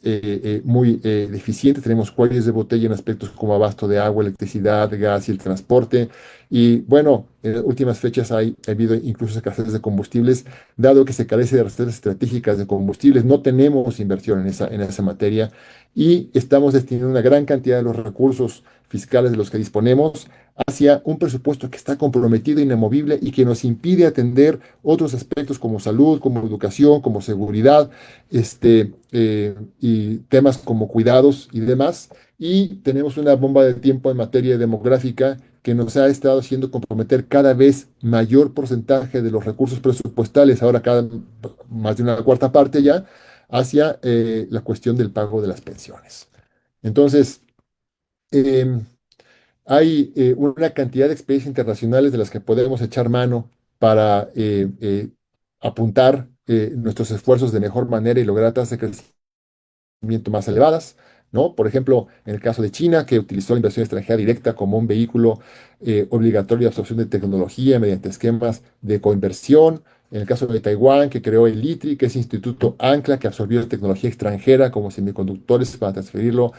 muy deficiente. Tenemos cuellos de botella en aspectos como abasto de agua, electricidad, gas y el transporte. Y bueno, en las últimas fechas ha habido incluso escasez de combustibles, dado que se carece de reservas estratégicas de combustibles. No tenemos inversión en esa materia y estamos destinando una gran cantidad de los recursos fiscales de los que disponemos hacia un presupuesto que está comprometido, inamovible y que nos impide atender otros aspectos como salud, como educación, como seguridad, y temas como cuidados y demás. Y tenemos una bomba de tiempo en materia demográfica que nos ha estado haciendo comprometer cada vez mayor porcentaje de los recursos presupuestales, ahora cada más de una cuarta parte ya, hacia la cuestión del pago de las pensiones. Entonces, em, hay una cantidad de experiencias internacionales de las que podemos echar mano para apuntar nuestros esfuerzos de mejor manera y lograr tasas de crecimiento más elevadas, ¿no? Por ejemplo, en el caso de China, que utilizó la inversión extranjera directa como un vehículo obligatorio de absorción de tecnología mediante esquemas de coinversión. En el caso de Taiwán, que creó el ITRI, que es Instituto Ancla, que absorbió tecnología extranjera como semiconductores para transferirlo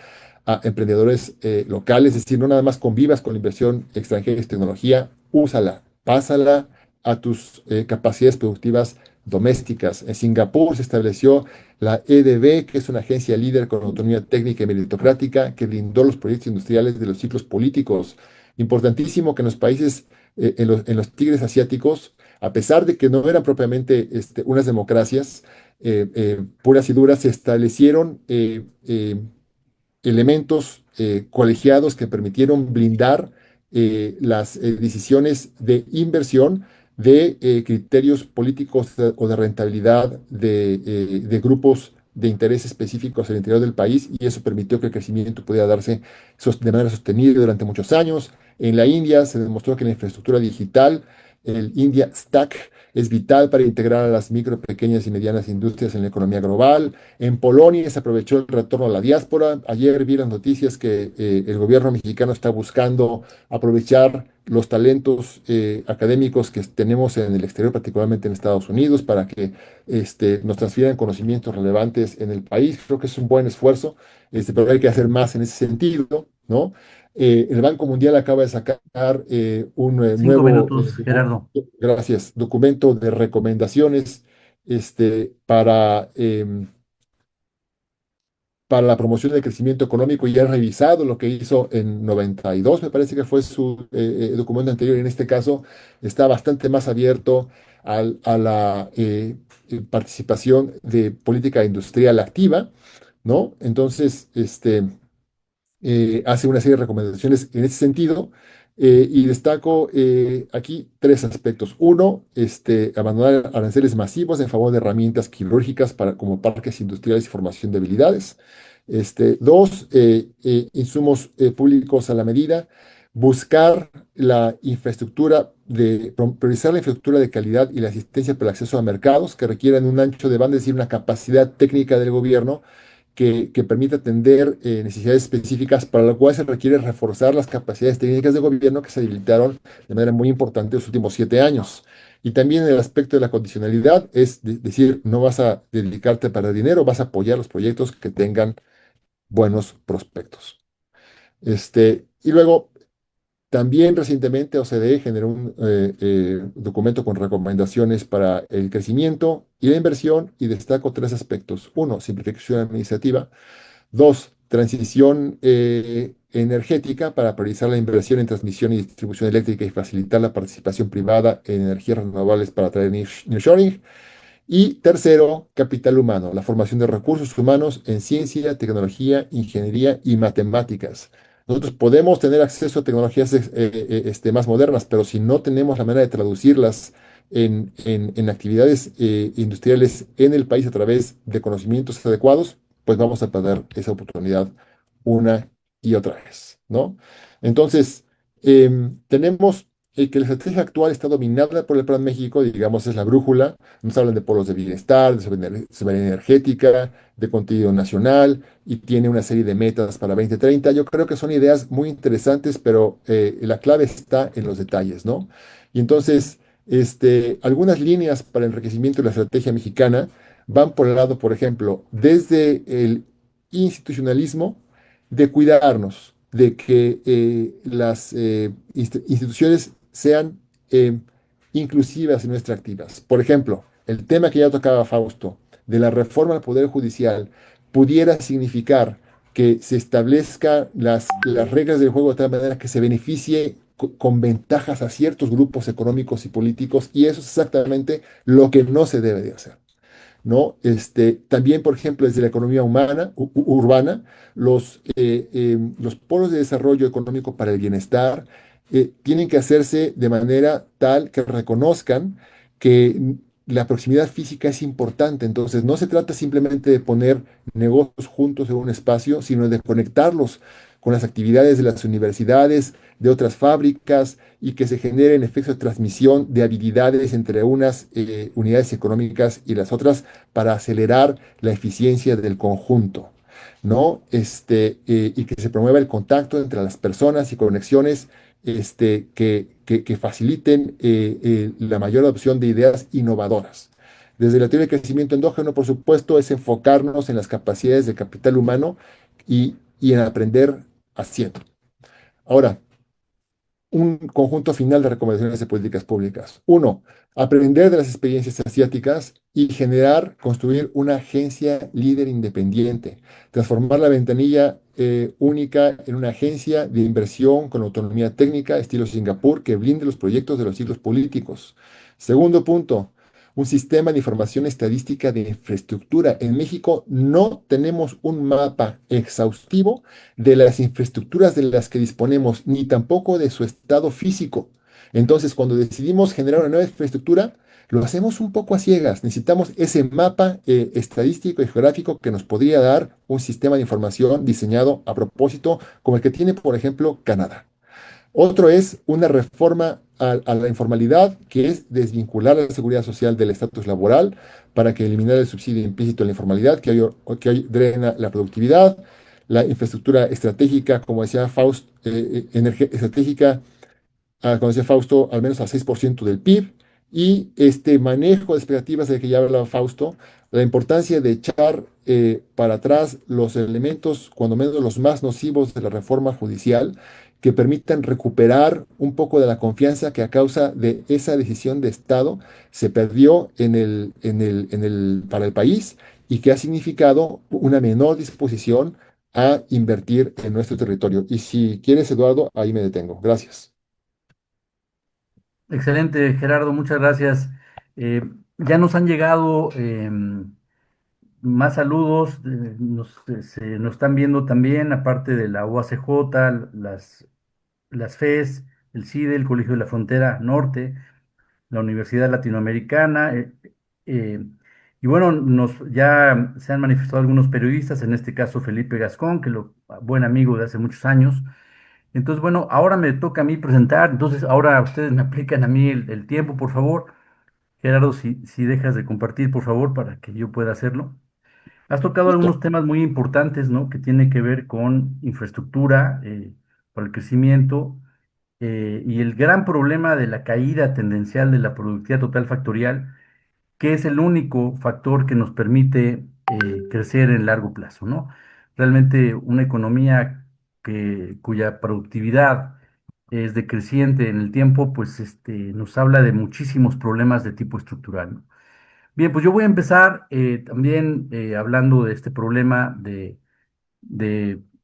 a emprendedores locales. Es decir, no nada más convivas con la inversión extranjera y tecnología, úsala, pásala a tus capacidades productivas domésticas. En Singapur se estableció la EDB, que es una agencia líder con autonomía técnica y meritocrática, que blindó los proyectos industriales de los ciclos políticos. Importantísimo que en los países, en los tigres asiáticos, a pesar de que no eran propiamente unas democracias puras y duras, se establecieron elementos colegiados que permitieron blindar las decisiones de inversión de criterios políticos o de rentabilidad de grupos de interés específicos al interior del país y eso permitió que el crecimiento pudiera darse de manera sostenible durante muchos años. En la India se demostró que la infraestructura digital, el India Stack, es vital para integrar a las micro, pequeñas y medianas industrias en la economía global. En Polonia se aprovechó el retorno a la diáspora. Ayer vi las noticias que el gobierno mexicano está buscando aprovechar los talentos académicos que tenemos en el exterior, particularmente en Estados Unidos, para que nos transfieran conocimientos relevantes en el país. Creo que es un buen esfuerzo, pero hay que hacer más en ese sentido, ¿no? El Banco Mundial acaba de sacar un Cinco nuevo minutos, Gerardo. gracias, documento de recomendaciones para, para la promoción del crecimiento económico y ha revisado lo que hizo en 92, me parece que fue su documento anterior, y en este caso está bastante más abierto a la participación de política industrial activa, ¿no? Entonces, hace una serie de recomendaciones en ese sentido. Y destaco aquí tres aspectos. Uno, abandonar aranceles masivos en favor de herramientas quirúrgicas como parques industriales y formación de habilidades. Dos, insumos públicos a la medida. Buscar la infraestructura priorizar la infraestructura de calidad y la asistencia para el acceso a mercados que requieran un ancho de banda, es decir, una capacidad técnica del gobierno que permita atender necesidades específicas, para lo cual se requiere reforzar las capacidades técnicas de gobierno que se debilitaron de manera muy importante en los últimos 7 años. Y también el aspecto de la condicionalidad, es decir, no vas a dedicarte a perder dinero, vas a apoyar los proyectos que tengan buenos prospectos. Y luego, también recientemente OCDE generó un documento con recomendaciones para el crecimiento y la inversión y destaco tres aspectos. Uno, simplificación administrativa. Dos, transición energética para priorizar la inversión en transmisión y distribución eléctrica y facilitar la participación privada en energías renovables para traer nearshoring. Y tercero, capital humano, la formación de recursos humanos en ciencia, tecnología, ingeniería y matemáticas. Nosotros podemos tener acceso a tecnologías más modernas, pero si no tenemos la manera de traducirlas en actividades industriales en el país a través de conocimientos adecuados, pues vamos a perder esa oportunidad una y otra vez, ¿no? Entonces, tenemos que la estrategia actual está dominada por el Plan México, digamos, es la brújula. Nos hablan de polos de bienestar, de soberanía energética, de contenido nacional, y tiene una serie de metas para 2030. Yo creo que son ideas muy interesantes, pero la clave está en los detalles, ¿no? Y entonces, algunas líneas para el enriquecimiento de la estrategia mexicana van por el lado, por ejemplo, desde el institucionalismo, de cuidarnos, de que las instituciones sean eh, inclusivas y no extractivas. Por ejemplo, el tema que ya tocaba Fausto, de la reforma al Poder Judicial, pudiera significar que se establezcan las reglas del juego de tal manera que se beneficie con ventajas a ciertos grupos económicos y políticos, y eso es exactamente lo que no se debe de hacer. ¿No? También, por ejemplo, desde la economía humana, urbana, los polos de desarrollo económico para el bienestar tienen que hacerse de manera tal que reconozcan que la proximidad física es importante. Entonces, no se trata simplemente de poner negocios juntos en un espacio, sino de conectarlos con las actividades de las universidades, de otras fábricas, y que se generen efectos de transmisión de habilidades entre unas unidades económicas y las otras para acelerar la eficiencia del conjunto, ¿no? Y que se promueva el contacto entre las personas y conexiones que faciliten la mayor adopción de ideas innovadoras. Desde la teoría del crecimiento endógeno, por supuesto, es enfocarnos en las capacidades del capital humano y en aprender haciendo. Ahora, un conjunto final de recomendaciones de políticas públicas. Uno, aprender de las experiencias asiáticas y construir una agencia líder independiente. Transformar la ventanilla única en una agencia de inversión con autonomía técnica, estilo Singapur, que blinde los proyectos de los ciclos políticos. Segundo punto, un sistema de información estadística de infraestructura. En México no tenemos un mapa exhaustivo de las infraestructuras de las que disponemos, ni tampoco de su estado físico. Entonces, cuando decidimos generar una nueva infraestructura, lo hacemos un poco a ciegas. Necesitamos ese mapa estadístico y geográfico que nos podría dar un sistema de información diseñado a propósito, como el que tiene, por ejemplo, Canadá. Otro es una reforma a la informalidad, que es desvincular la seguridad social del estatus laboral para que eliminar el subsidio implícito en la informalidad, que hoy drena la productividad, la infraestructura estratégica, como decía Faust, estratégica, como decía Fausto, al menos al 6% del PIB, y este manejo de expectativas del que ya hablaba Fausto, la importancia de echar para atrás los elementos, cuando menos los más nocivos de la reforma judicial, que permitan recuperar un poco de la confianza que a causa de esa decisión de Estado se perdió para el país, y que ha significado una menor disposición a invertir en nuestro territorio. Y si quieres, Eduardo, ahí me detengo. Gracias. Excelente, Gerardo, muchas gracias. Ya nos han llegado más saludos, nos están viendo también, aparte de la UACJ, las FES, el CIDE, el Colegio de la Frontera Norte, la Universidad Latinoamericana, y bueno, ya se han manifestado algunos periodistas, en este caso Felipe Gascón, buen amigo de hace muchos años. Entonces, bueno, ahora me toca a mí presentar, entonces ahora ustedes me aplican a mí el tiempo, por favor. Gerardo, si dejas de compartir, por favor, para que yo pueda hacerlo. Has tocado Listo. algunos temas muy importantes, ¿no? Que tienen que ver con infraestructura, para el crecimiento, y el gran problema de la caída tendencial de la productividad total factorial, que es el único factor que nos permite crecer en largo plazo, ¿no? Realmente una economía cuya productividad es decreciente en el tiempo, pues nos habla de muchísimos problemas de tipo estructural, ¿no? Bien, pues yo voy a empezar también hablando de este problema de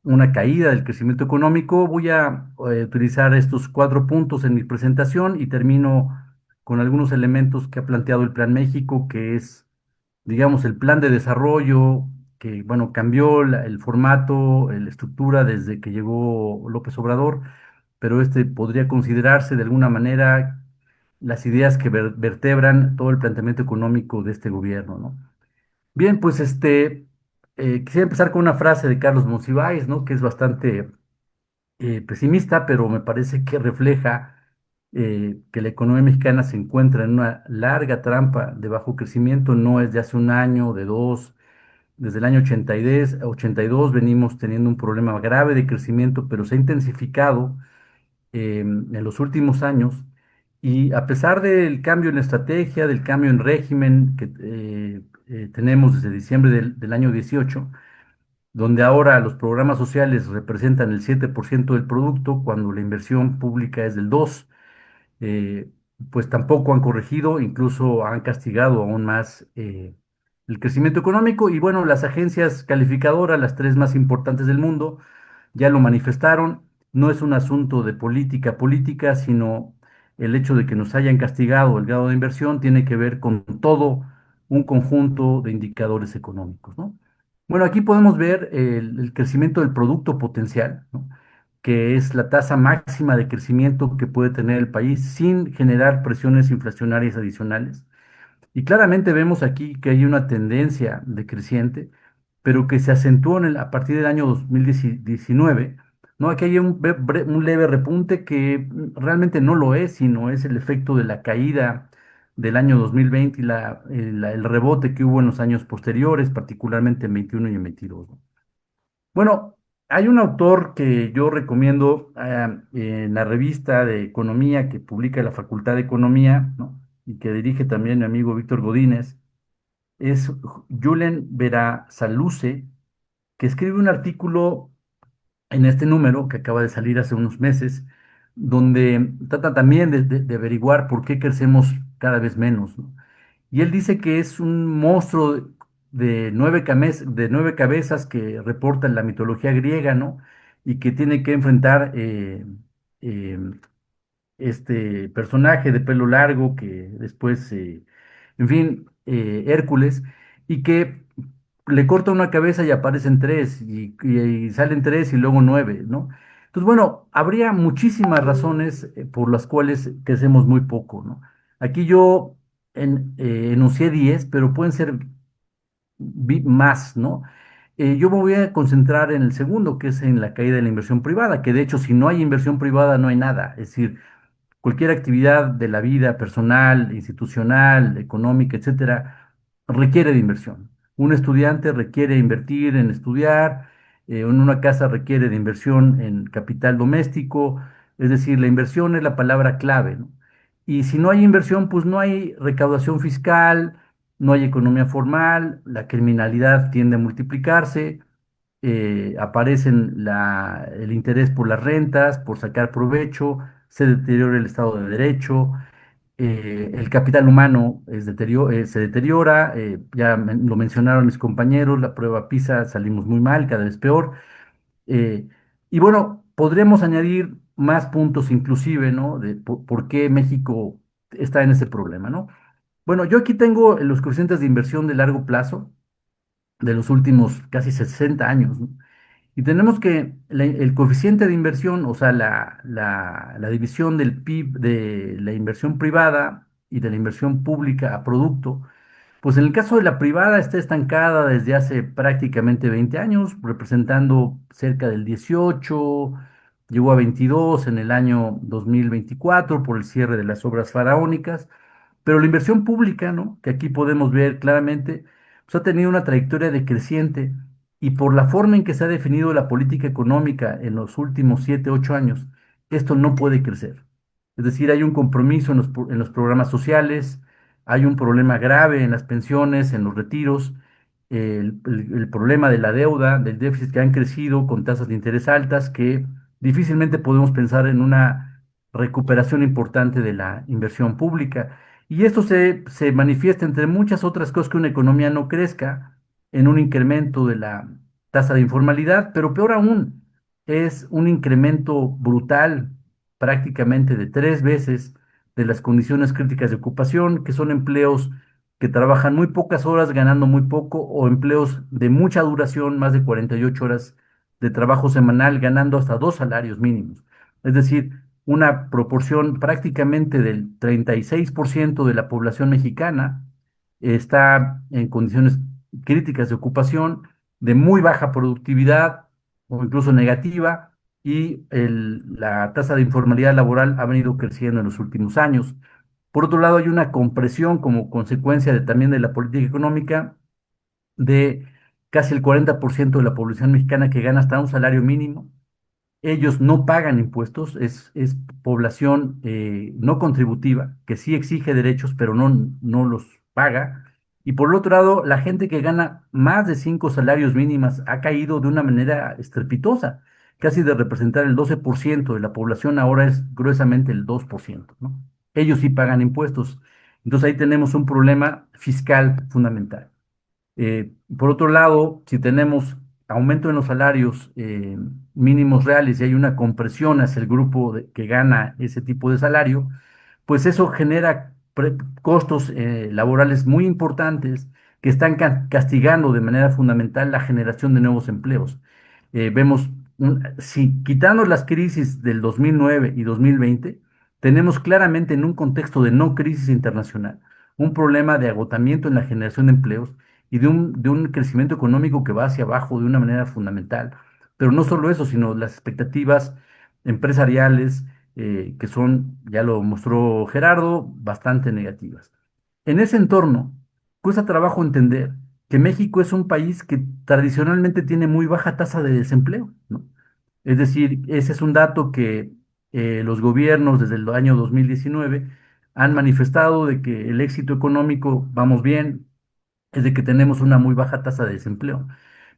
una caída del crecimiento económico. Voy a utilizar estos 4 puntos en mi presentación y termino con algunos elementos que ha planteado el Plan México, que es, digamos, el plan de desarrollo que, bueno, cambió el formato, la estructura desde que llegó López Obrador, pero podría considerarse de alguna manera las ideas que vertebran todo el planteamiento económico de este gobierno, ¿no? Bien, pues quisiera empezar con una frase de Carlos Monsiváis, ¿no? Que es bastante pesimista, pero me parece que refleja que la economía mexicana se encuentra en una larga trampa de bajo crecimiento, no es de hace un año, de dos. Desde el año 82 venimos teniendo un problema grave de crecimiento, pero se ha intensificado en los últimos años. Y a pesar del cambio en la estrategia, del cambio en régimen que tenemos desde diciembre del año 18, donde ahora los programas sociales representan el 7% del producto, cuando la inversión pública es del 2%, eh, pues tampoco han corregido, incluso han castigado aún más el crecimiento económico. Y bueno, las agencias calificadoras, las tres más importantes del mundo, ya lo manifestaron. No es un asunto de política política, sino el hecho de que nos hayan castigado el grado de inversión tiene que ver con todo un conjunto de indicadores económicos, ¿no? Bueno, aquí podemos ver el crecimiento del producto potencial, ¿no? Que es la tasa máxima de crecimiento que puede tener el país sin generar presiones inflacionarias adicionales. Y claramente vemos aquí que hay una tendencia decreciente, pero que se acentuó a partir del año 2019, ¿no? Aquí hay un leve repunte que realmente no lo es, sino es el efecto de la caída del año 2020 y el rebote que hubo en los años posteriores, particularmente en 21 y en 22, ¿no? Bueno, hay un autor que yo recomiendo en la revista de economía que publica la Facultad de Economía, ¿no? Y que dirige también mi amigo Víctor Godínez, es Julen Verasaluce, que escribe un artículo en este número que acaba de salir hace unos meses, donde trata también de averiguar por qué crecemos cada vez menos, ¿no? Y él dice que es un monstruo de 9 cabezas que reporta en la mitología griega, ¿no? Y que tiene que enfrentar eh, este personaje de pelo largo que después, en fin, Hércules, y que le corta una cabeza y aparecen tres, y salen tres y luego 9, ¿no? Entonces, bueno, habría muchísimas razones por las cuales crecemos muy poco, ¿no? Aquí yo enuncié 10, pero pueden ser más, ¿no? Yo me voy a concentrar en el segundo, que es en la caída de la inversión privada, que de hecho, si no hay inversión privada, no hay nada. Es decir, cualquier actividad de la vida personal, institucional, económica, etcétera, requiere de inversión. Un estudiante requiere invertir en estudiar, en una casa requiere de inversión en capital doméstico, es decir, la inversión es la palabra clave, ¿no? Y si no hay inversión, pues no hay recaudación fiscal, no hay economía formal, la criminalidad tiende a multiplicarse, aparecen el interés por las rentas, por sacar provecho, se deteriora el Estado de Derecho, el capital humano se deteriora, lo mencionaron mis compañeros, la prueba PISA salimos muy mal, cada vez peor. eh, y bueno, podremos añadir más puntos inclusive, ¿no? De por qué México está en ese problema, ¿no? Bueno, yo aquí tengo los coeficientes de inversión de largo plazo de los últimos casi 60 años, ¿no? Y tenemos que el coeficiente de inversión, o sea, la división del PIB de la inversión privada y de la inversión pública a producto, pues en el caso de la privada está estancada desde hace prácticamente 20 años, representando cerca del 18, llegó a 22 en el año 2024 por el cierre de las obras faraónicas. Pero la inversión pública, ¿no? Que aquí podemos ver claramente, pues ha tenido una trayectoria decreciente, y por la forma en que se ha definido la política económica en los últimos 7, 8 años, esto no puede crecer. Es decir, hay un compromiso en los programas sociales, hay un problema grave en las pensiones, en los retiros, el problema de la deuda, del déficit que han crecido con tasas de interés altas, que difícilmente podemos pensar en una recuperación importante de la inversión pública. Y esto se manifiesta entre muchas otras cosas, que una economía no crezca, en un incremento de la tasa de informalidad, pero peor aún, es un incremento brutal, prácticamente de 3 veces, de las condiciones críticas de ocupación, que son empleos que trabajan muy pocas horas ganando muy poco, o empleos de mucha duración, más de 48 horas de trabajo semanal, ganando hasta 2 salarios mínimos. Es decir, una proporción prácticamente del 36% de la población mexicana está en condiciones críticas de ocupación, de muy baja productividad o incluso negativa, y la tasa de informalidad laboral ha venido creciendo en los últimos años. Por otro lado, hay una compresión como consecuencia también de la política económica de casi el 40% de la población mexicana que gana hasta un salario mínimo. Ellos no pagan impuestos, es población no contributiva, que sí exige derechos, pero no los paga. Y por el otro lado, la gente que gana más de 5 salarios mínimos ha caído de una manera estrepitosa, casi de representar el 12% de la población, ahora es gruesamente el 2%, ¿no? Ellos sí pagan impuestos. Entonces ahí tenemos un problema fiscal fundamental. Por otro lado, si tenemos aumento en los salarios mínimos reales y hay una compresión hacia el grupo que gana ese tipo de salario, pues eso genera costos laborales muy importantes que están castigando de manera fundamental la generación de nuevos empleos. Vemos, si quitando las crisis del 2009 y 2020, tenemos claramente en un contexto de no crisis internacional un problema de agotamiento en la generación de empleos y de un crecimiento económico que va hacia abajo de una manera fundamental. Pero no solo eso, sino las expectativas empresariales, que son, ya lo mostró Gerardo, bastante negativas. En ese entorno, cuesta trabajo entender que México es un país que tradicionalmente tiene muy baja tasa de desempleo, ¿no? Es decir, ese es un dato que los gobiernos desde el año 2019 han manifestado de que el éxito económico, vamos bien, es de que tenemos una muy baja tasa de desempleo.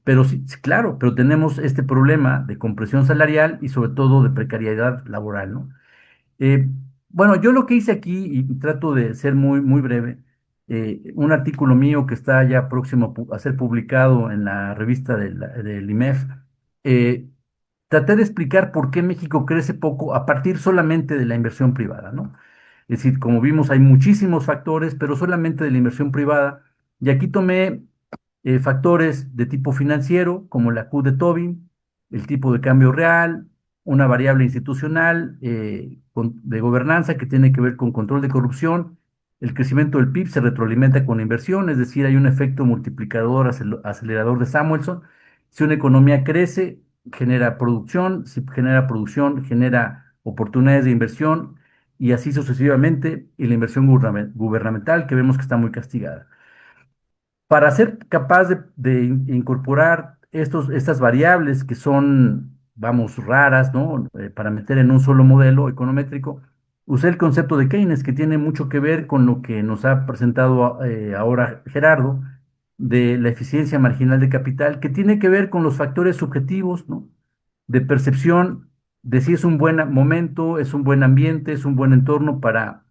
Pero sí, sí, claro, pero tenemos este problema de compresión salarial y sobre todo de precariedad laboral, ¿no? Eh, bueno, yo lo que hice aquí, y trato de ser muy, muy breve, un artículo mío que está ya próximo a ser publicado en la revista del IMEF, eh, traté de explicar por qué México crece poco a partir solamente de la inversión privada, ¿no? Es decir, como vimos, hay muchísimos factores, pero solamente de la inversión privada. Y aquí tomé factores de tipo financiero, como la Q de Tobin, el tipo de cambio real, una variable institucional de gobernanza que tiene que ver con control de corrupción. El crecimiento del PIB se retroalimenta con la inversión, es decir, hay un efecto multiplicador acelerador de Samuelson. Si una economía crece, genera producción, si genera producción, genera oportunidades de inversión y así sucesivamente, y la inversión gubernamental que vemos que está muy castigada. Para ser capaz de incorporar estas variables que son, vamos, raras, ¿no? Para meter en un solo modelo econométrico, usé el concepto de Keynes, que tiene mucho que ver con lo que nos ha presentado ahora Gerardo, de la eficiencia marginal de capital, que tiene que ver con los factores subjetivos, ¿no? De percepción de si es un buen momento, es un buen ambiente, es un buen entorno para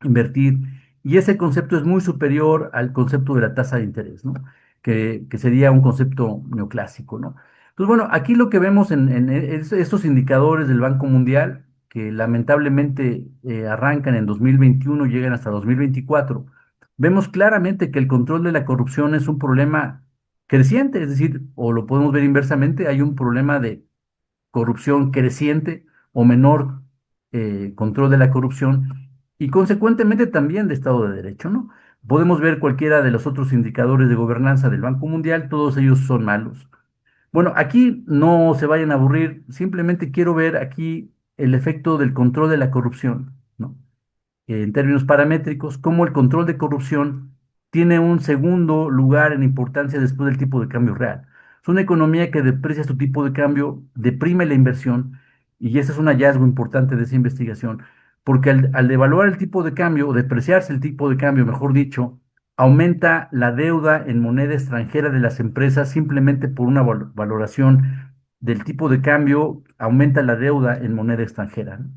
invertir. Y ese concepto es muy superior al concepto de la tasa de interés, ¿no? Que sería un concepto neoclásico, ¿no? Entonces, bueno, aquí lo que vemos en estos indicadores del Banco Mundial, que lamentablemente arrancan en 2021 y llegan hasta 2024, vemos claramente que el control de la corrupción es un problema creciente, es decir, o lo podemos ver inversamente, hay un problema de corrupción creciente o menor control de la corrupción y consecuentemente también de Estado de Derecho, ¿no? Podemos ver cualquiera de los otros indicadores de gobernanza del Banco Mundial, todos ellos son malos. Bueno, aquí no se vayan a aburrir, simplemente quiero ver aquí el efecto del control de la corrupción, ¿no? En términos paramétricos, cómo el control de corrupción tiene un segundo lugar en importancia después del tipo de cambio real. Es una economía que deprecia su tipo de cambio, deprime la inversión, y ese es un hallazgo importante de esa investigación, porque al devaluar el tipo de cambio, o depreciarse el tipo de cambio, mejor dicho, aumenta la deuda en moneda extranjera de las empresas simplemente por una valoración del tipo de cambio, aumenta la deuda en moneda extranjera, ¿no?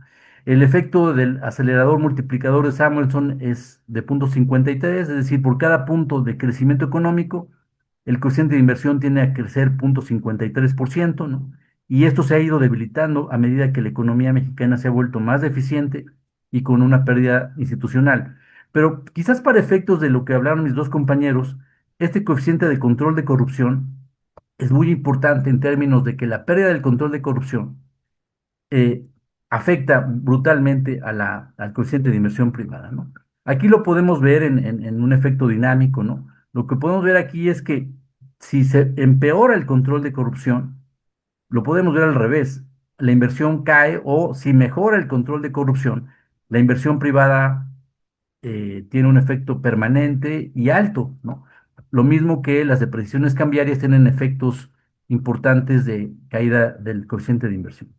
El efecto del acelerador multiplicador de Samuelson es de 0,53, es decir, por cada punto de crecimiento económico, el coeficiente de inversión tiene a crecer 0,53%, ¿no? Y esto se ha ido debilitando a medida que la economía mexicana se ha vuelto más deficiente y con una pérdida institucional. Pero quizás para efectos de lo que hablaron mis dos compañeros, este coeficiente de control de corrupción es muy importante en términos de que la pérdida del control de corrupción eh, afecta brutalmente al coeficiente de inversión privada, ¿no? Aquí lo podemos ver en un efecto dinámico, ¿no? Lo que podemos ver aquí es que si se empeora el control de corrupción, lo podemos ver al revés. la inversión cae o si mejora el control de corrupción, la inversión privada tiene un efecto permanente y alto, ¿no? Lo mismo que las depreciaciones cambiarias tienen efectos importantes de caída del coeficiente de inversión.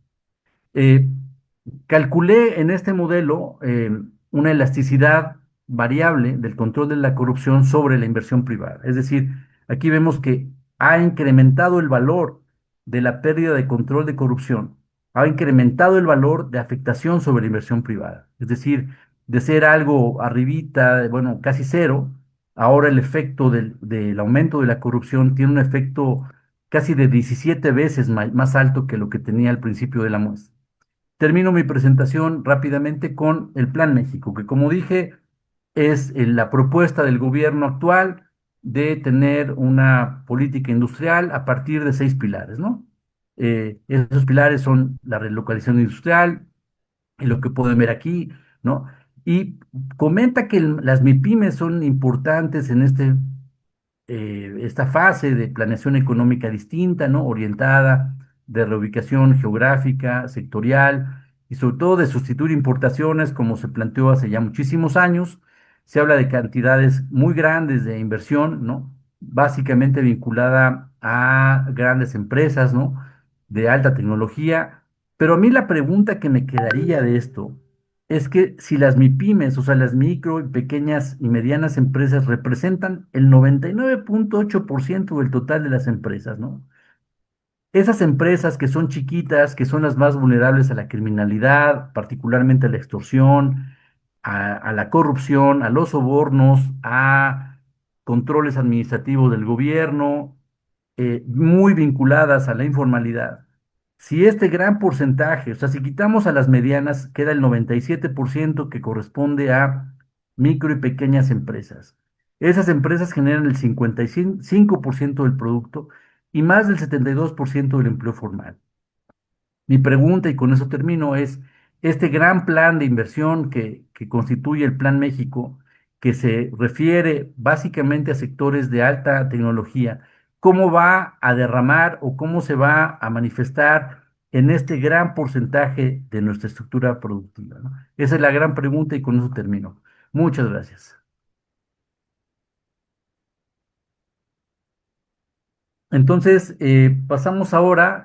Eh, Calculé en este modelo una elasticidad variable del control de la corrupción sobre la inversión privada. Es decir, aquí vemos que ha incrementado el valor de la pérdida de control de corrupción, ha incrementado el valor de afectación sobre la inversión privada. Es decir, de ser algo arribita, bueno, casi cero, ahora el efecto del aumento de la corrupción tiene un efecto casi de 17 veces más alto que lo que tenía al principio de la muestra. Termino mi presentación rápidamente con el Plan México, que como dije es la propuesta del gobierno actual de tener una política industrial a partir de 6 pilares, ¿no? Esos pilares son la relocalización industrial, y lo que pueden ver aquí, ¿no? Y comenta que las MIPIMES son importantes en esta fase de planeación económica distinta, ¿no? Orientada de reubicación geográfica, sectorial y sobre todo de sustituir importaciones como se planteó hace ya muchísimos años. Se habla de cantidades muy grandes de inversión, ¿no? Básicamente vinculada a grandes empresas, ¿no? De alta tecnología. Pero a mí la pregunta que me quedaría de esto es que si las MIPIMES, o sea, las micro y pequeñas y medianas empresas representan el 99,8% del total de las empresas, ¿no? Esas empresas que son chiquitas, que son las más vulnerables a la criminalidad, particularmente a la extorsión, a la corrupción, a los sobornos, a controles administrativos del gobierno, muy vinculadas a la informalidad. Si este gran porcentaje, o sea, si quitamos a las medianas, queda el 97% que corresponde a micro y pequeñas empresas. Esas empresas generan el 55% del producto y más del 72% del empleo formal. Mi pregunta, y con eso termino, es, este gran plan de inversión que constituye el Plan México, que se refiere básicamente a sectores de alta tecnología, ¿cómo va a derramar o cómo se va a manifestar en este gran porcentaje de nuestra estructura productiva, ¿no? Esa es la gran pregunta y con eso termino. Muchas gracias. Entonces, pasamos ahora,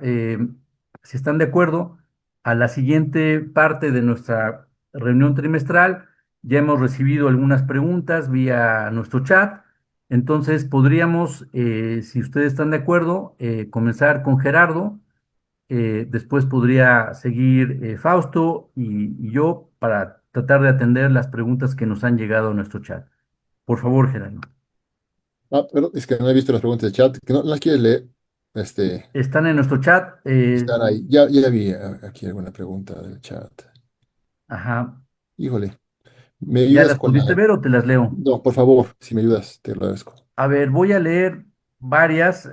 si están de acuerdo, a la siguiente parte de nuestra reunión trimestral. Ya hemos recibido algunas preguntas vía nuestro chat. Entonces, podríamos, si ustedes están de acuerdo, comenzar con Gerardo. Después podría seguir Fausto y yo para tratar de atender las preguntas que nos han llegado a nuestro chat. Por favor, Gerardo. Pero es que no he visto las preguntas de chat, que no las quieres leer. Este, Están en nuestro chat. están ahí. Ya vi aquí alguna pregunta del chat. Ajá. Híjole, ¿me ¿Ya ayudas las con la...? pudiste ver o te las leo? No, por favor, si me ayudas, te lo agradezco. A ver, voy a leer varias.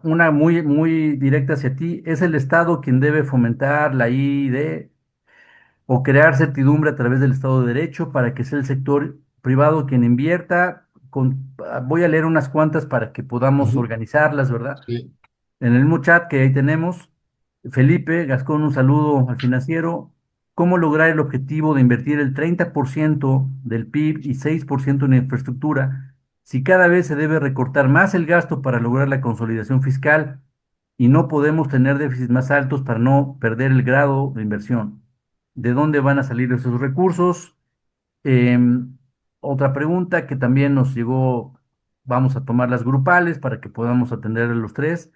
Una muy, muy directa hacia ti. ¿Es el Estado quien debe fomentar la ID o crear certidumbre a través del Estado de Derecho para que sea el sector privado quien invierta? Voy a leer unas cuantas para que podamos Ujú. organizarlas, ¿verdad? Sí, En el mismo chat que ahí tenemos, Felipe Gascón, un saludo al financiero. ¿Cómo lograr el objetivo de invertir el 30% del PIB y 6% en infraestructura si cada vez se debe recortar más el gasto para lograr la consolidación fiscal y no podemos tener déficits más altos para no perder el grado de inversión? ¿De dónde van a salir esos recursos? Em, Otra pregunta que también nos llegó, vamos a tomar las grupales para que podamos atender a los tres.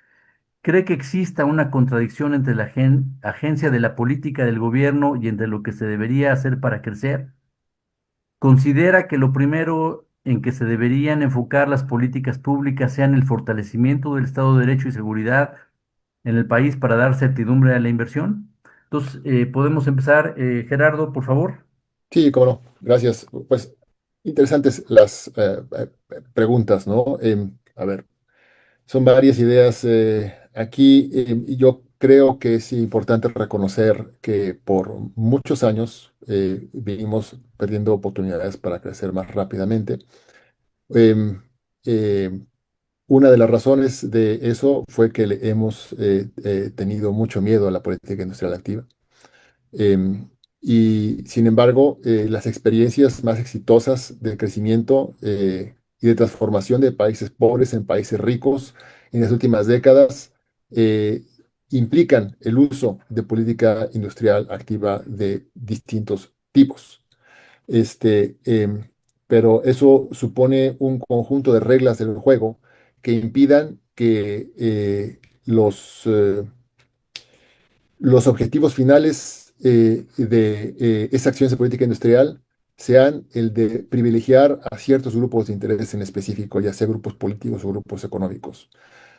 ¿Cree que exista una contradicción entre la agencia de la política del gobierno y entre lo que se debería hacer para crecer? ¿Considera que lo primero en que se deberían enfocar las políticas públicas sean el fortalecimiento del Estado de Derecho y seguridad en el país para dar certidumbre a la inversión? Entonces, podemos empezar, Gerardo, por favor. sí, cómo no. Gracias. Pues interesantes las preguntas, ¿no? A ver, son varias ideas aquí y yo creo que es importante reconocer que por muchos años vinimos perdiendo oportunidades para crecer más rápidamente. Em, em, una de las razones de eso fue que le hemos tenido mucho miedo a la política industrial activa. Em, y sin embargo, las experiencias más exitosas de crecimiento y de transformación de países pobres en países ricos en las últimas décadas eh, implican el uso de política industrial activa de distintos tipos. Este, pero eso supone un conjunto de reglas del juego que impidan que los objetivos finales de esa acción de política industrial sean el de privilegiar a ciertos grupos de interés en específico, ya sea grupos políticos o grupos económicos,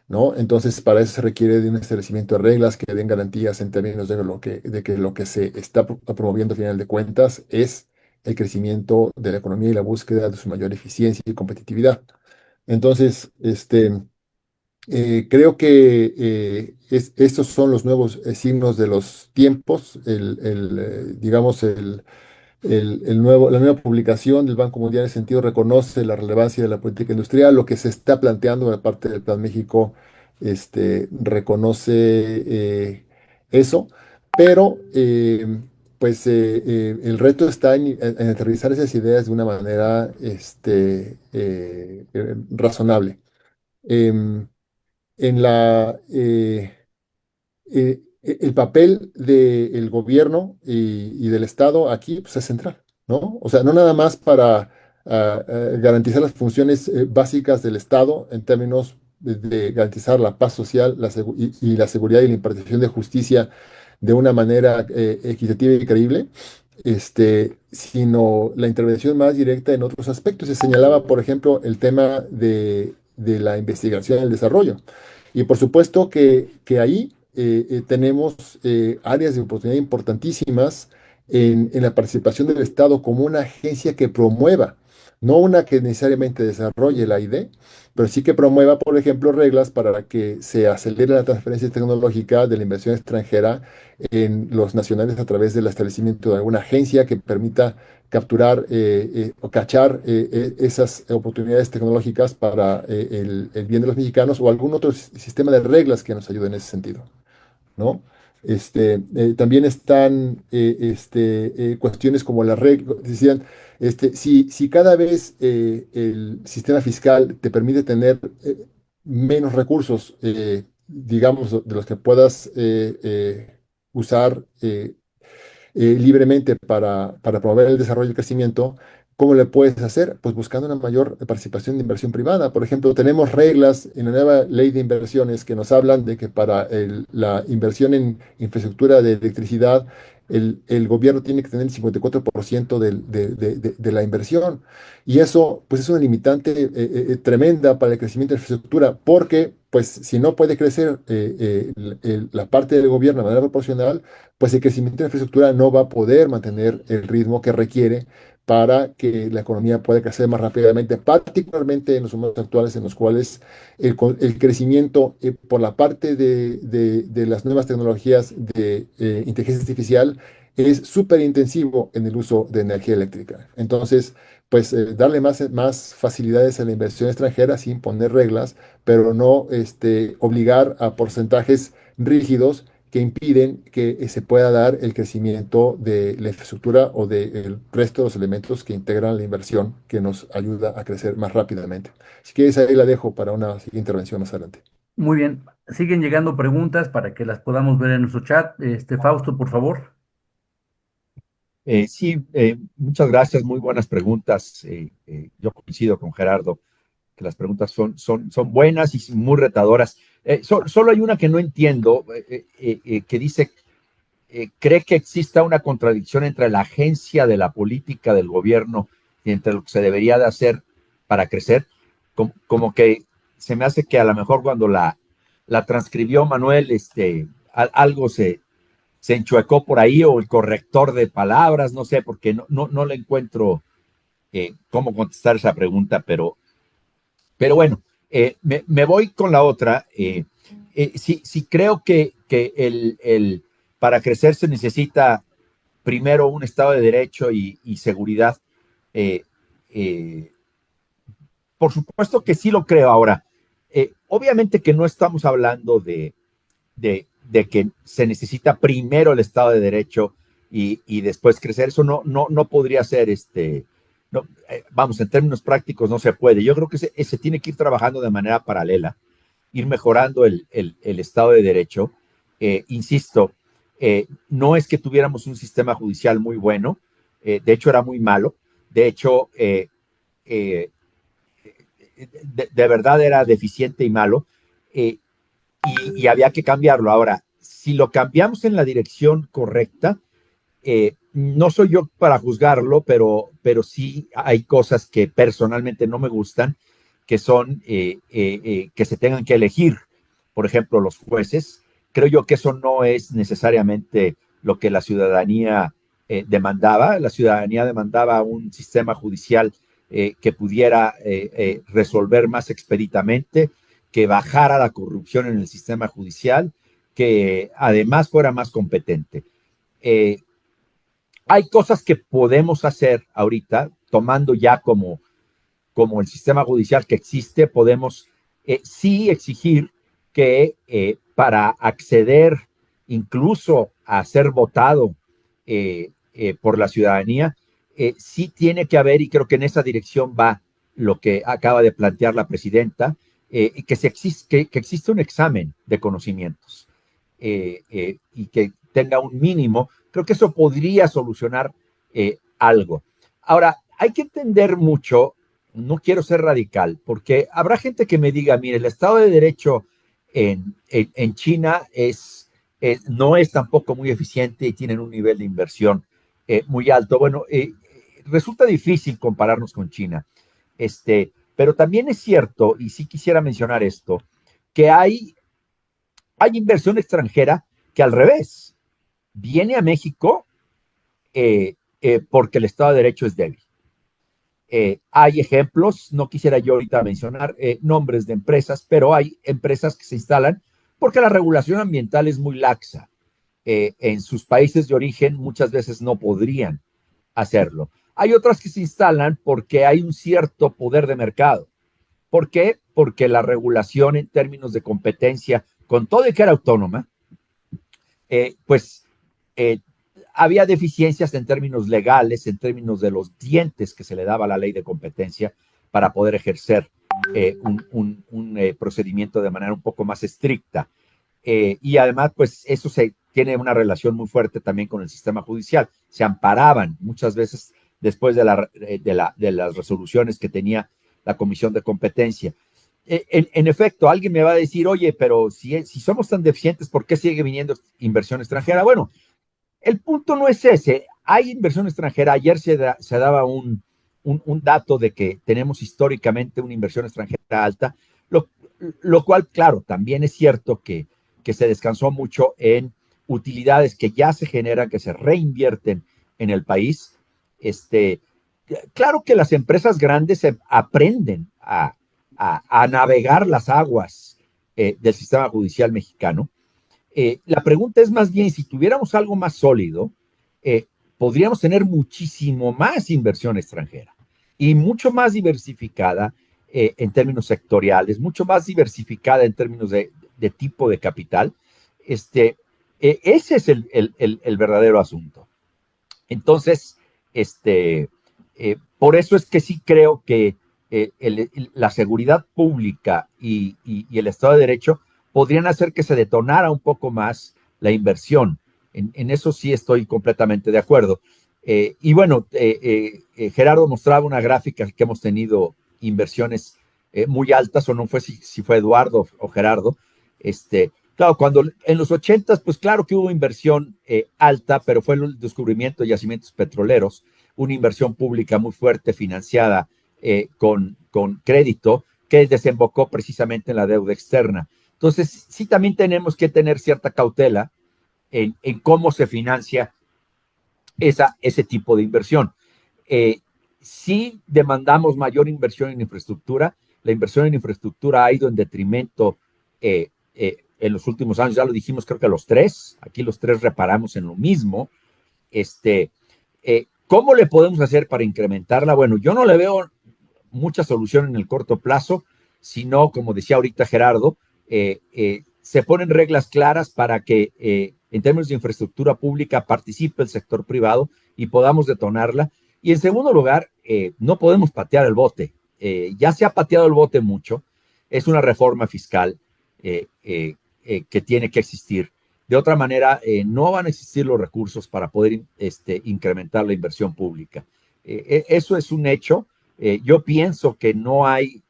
¿no? Entonces, para eso se requiere de un establecimiento de reglas que den garantías en términos de que lo que se está promoviendo a final de cuentas es el crecimiento de la economía y la búsqueda de su mayor eficiencia y competitividad. Entonces, creo que estos son los nuevos signos de los tiempos, digamos, la nueva publicación del Banco Mundial en ese sentido reconoce la relevancia de la política industrial, lo que se está planteando de parte del Plan México, reconoce eso, pero el reto está en aterrizar esas ideas de una manera razonable. Em, en el papel del gobierno y del Estado aquí pues, es central, ¿no? O sea, no nada más para garantizar las funciones básicas del Estado en términos de garantizar la paz social y la seguridad y la impartición de justicia de una manera equitativa y creíble, sino la intervención más directa en otros aspectos. Se señalaba, por ejemplo, el tema de la investigación y el desarrollo. Y por supuesto que ahí tenemos áreas de oportunidad importantísimas en la participación del Estado como una agencia que promueva, no una que necesariamente desarrolle la idea, pero sí que promueva, por ejemplo, reglas para que se acelere la transferencia tecnológica de la inversión extranjera en los nacionales a través del establecimiento de alguna agencia que permita capturar o cachar esas oportunidades tecnológicas para el bien de los mexicanos o algún otro sistema de reglas que nos ayude en ese sentido, ¿no? También están cuestiones como las reglas, decían, si cada vez el sistema fiscal te permite tener menos recursos, digamos, de los que puedas usar libremente para promover el desarrollo y el crecimiento, ¿cómo le puedes hacer? Pues buscando una mayor participación de inversión privada. Por ejemplo, tenemos reglas en la nueva ley de inversiones que nos hablan de que para la inversión en infraestructura de electricidad, el gobierno tiene que tener el 54% de la inversión. Y eso, pues, es una limitante tremenda para el crecimiento de la infraestructura, porque, pues, si no puede crecer la parte del gobierno de manera proporcional, pues el crecimiento de la infraestructura no va a poder mantener el ritmo que requiere para que la economía pueda crecer más rápidamente, particularmente en los momentos actuales en los cuales el crecimiento por la parte de las nuevas tecnologías de inteligencia artificial es súper intensivo en el uso de energía eléctrica. Entonces, pues darle más facilidades a la inversión extranjera sin poner reglas, pero no obligar a porcentajes rígidos que impiden que se pueda dar el crecimiento de la infraestructura o del resto de los elementos que integran la inversión que nos ayuda a crecer más rápidamente. Si quieres, ahí la dejo para una siguiente intervención más adelante. Muy bien, siguen llegando preguntas para que las podamos ver en nuestro chat. Fausto, por favor. Sí, muchas gracias, muy buenas preguntas. Yo coincido con Gerardo que las preguntas son buenas y muy retadoras. Solo hay una que no entiendo, que dice, ¿cree que exista una contradicción entre la agencia de la política del gobierno y entre lo que se debería de hacer para crecer? Como que se me hace que a lo mejor cuando la transcribió Manuel, algo se enchuecó por ahí o el corrector de palabras, no sé, porque no le encuentro cómo contestar esa pregunta, pero bueno, me voy con la otra. Sí creo que para crecer se necesita primero un Estado de Derecho y seguridad. Eh, eh, por supuesto que sí lo creo ahora. Obviamente que no estamos hablando de que se necesita primero el Estado de Derecho y después crecer. Eso no podría ser, no, vamos, en términos prácticos no se puede. Yo creo que se tiene que ir trabajando de manera paralela, ir mejorando el Estado de Derecho. Insisto, no es que tuviéramos un sistema judicial muy bueno, de hecho era muy malo, de hecho, de verdad era deficiente y malo, eh, y había que cambiarlo. Ahora, si lo cambiamos en la dirección correcta, no soy yo para juzgarlo, pero sí hay cosas que personalmente no me gustan, que son que se tengan que elegir. Por ejemplo, los jueces. Creo yo que eso no es necesariamente lo que la ciudadanía demandaba. La ciudadanía demandaba un sistema judicial que pudiera resolver más expeditamente, que bajara la corrupción en el sistema judicial, que además fuera más competente. Eh, Hay cosas que podemos hacer ahorita, tomando ya como el sistema judicial que existe, podemos sí exigir que para acceder incluso a ser votado por la ciudadanía, sí tiene que haber, y creo que en esa dirección va lo que acaba de plantear la presidenta, y que existe un examen de conocimientos y que tenga un mínimo. Creo que eso podría solucionar algo. Ahora, hay que entender mucho, no quiero ser radical, porque habrá gente que me diga, mire, el Estado de Derecho en China no es tampoco muy eficiente y tienen un nivel de inversión muy alto. Bueno, resulta difícil compararnos con China, pero también es cierto, y sí quisiera mencionar esto, que hay inversión extranjera que al revés viene a México porque el Estado de Derecho es débil. Hay ejemplos, no quisiera yo ahorita mencionar nombres de empresas, pero hay empresas que se instalan porque la regulación ambiental es muy laxa. En sus países de origen muchas veces no podrían hacerlo. Hay otras que se instalan porque hay un cierto poder de mercado. ¿Por qué? Porque la regulación en términos de competencia, con todo y que era autónoma, pues eh, había deficiencias en términos legales, en términos de los dientes que se le daba a la ley de competencia para poder ejercer un procedimiento de manera un poco más estricta. Y además, pues eso tiene una relación muy fuerte también con el sistema judicial. Se amparaban muchas veces después de las resoluciones que tenía la Comisión de Competencia. En efecto, alguien me va a decir, oye, pero si somos tan deficientes, ¿por qué sigue viniendo inversión extranjera? Bueno, el punto no es ese. Hay inversión extranjera. Ayer se daba un dato de que tenemos históricamente una inversión extranjera alta, lo, lo cual, claro, también es cierto que se descansó mucho en utilidades que ya se generan, que se reinvierten en el país. Claro que las empresas grandes aprenden a navegar las aguas del sistema judicial mexicano. La pregunta es más bien, si tuviéramos algo más sólido, podríamos tener muchísimo más inversión extranjera y mucho más diversificada en términos sectoriales, mucho más diversificada en términos de tipo de capital. Ese es el verdadero asunto. Entonces, por eso es que sí creo que la seguridad pública y el Estado de Derecho podrían hacer que se detonara un poco más la inversión. En eso sí estoy completamente de acuerdo. Y bueno, Gerardo mostraba una gráfica que hemos tenido inversiones muy altas, o no fue si fue Eduardo o Gerardo. Claro, cuando en los 80, pues claro que hubo inversión alta, pero fue el descubrimiento de yacimientos petroleros, una inversión pública muy fuerte financiada con crédito que desembocó precisamente en la deuda externa. Entonces, sí también tenemos que tener cierta cautela en cómo se financia ese tipo de inversión. Sí demandamos mayor inversión en infraestructura. La inversión en infraestructura ha ido en detrimento en los últimos años, ya lo dijimos, creo que aquí los tres reparamos en lo mismo. ¿Cómo le podemos hacer para incrementarla? Bueno, yo no le veo mucha solución en el corto plazo, sino, como decía ahorita Gerardo, se ponen reglas claras para que en términos de infraestructura pública participe el sector privado y podamos detonarla. Y en segundo lugar, no podemos patear el bote. Ya se ha pateado el bote mucho. Es una reforma fiscal que tiene que existir. De otra manera, no van a existir los recursos para poder incrementar la inversión pública. Eso es un hecho. Yo pienso que no hay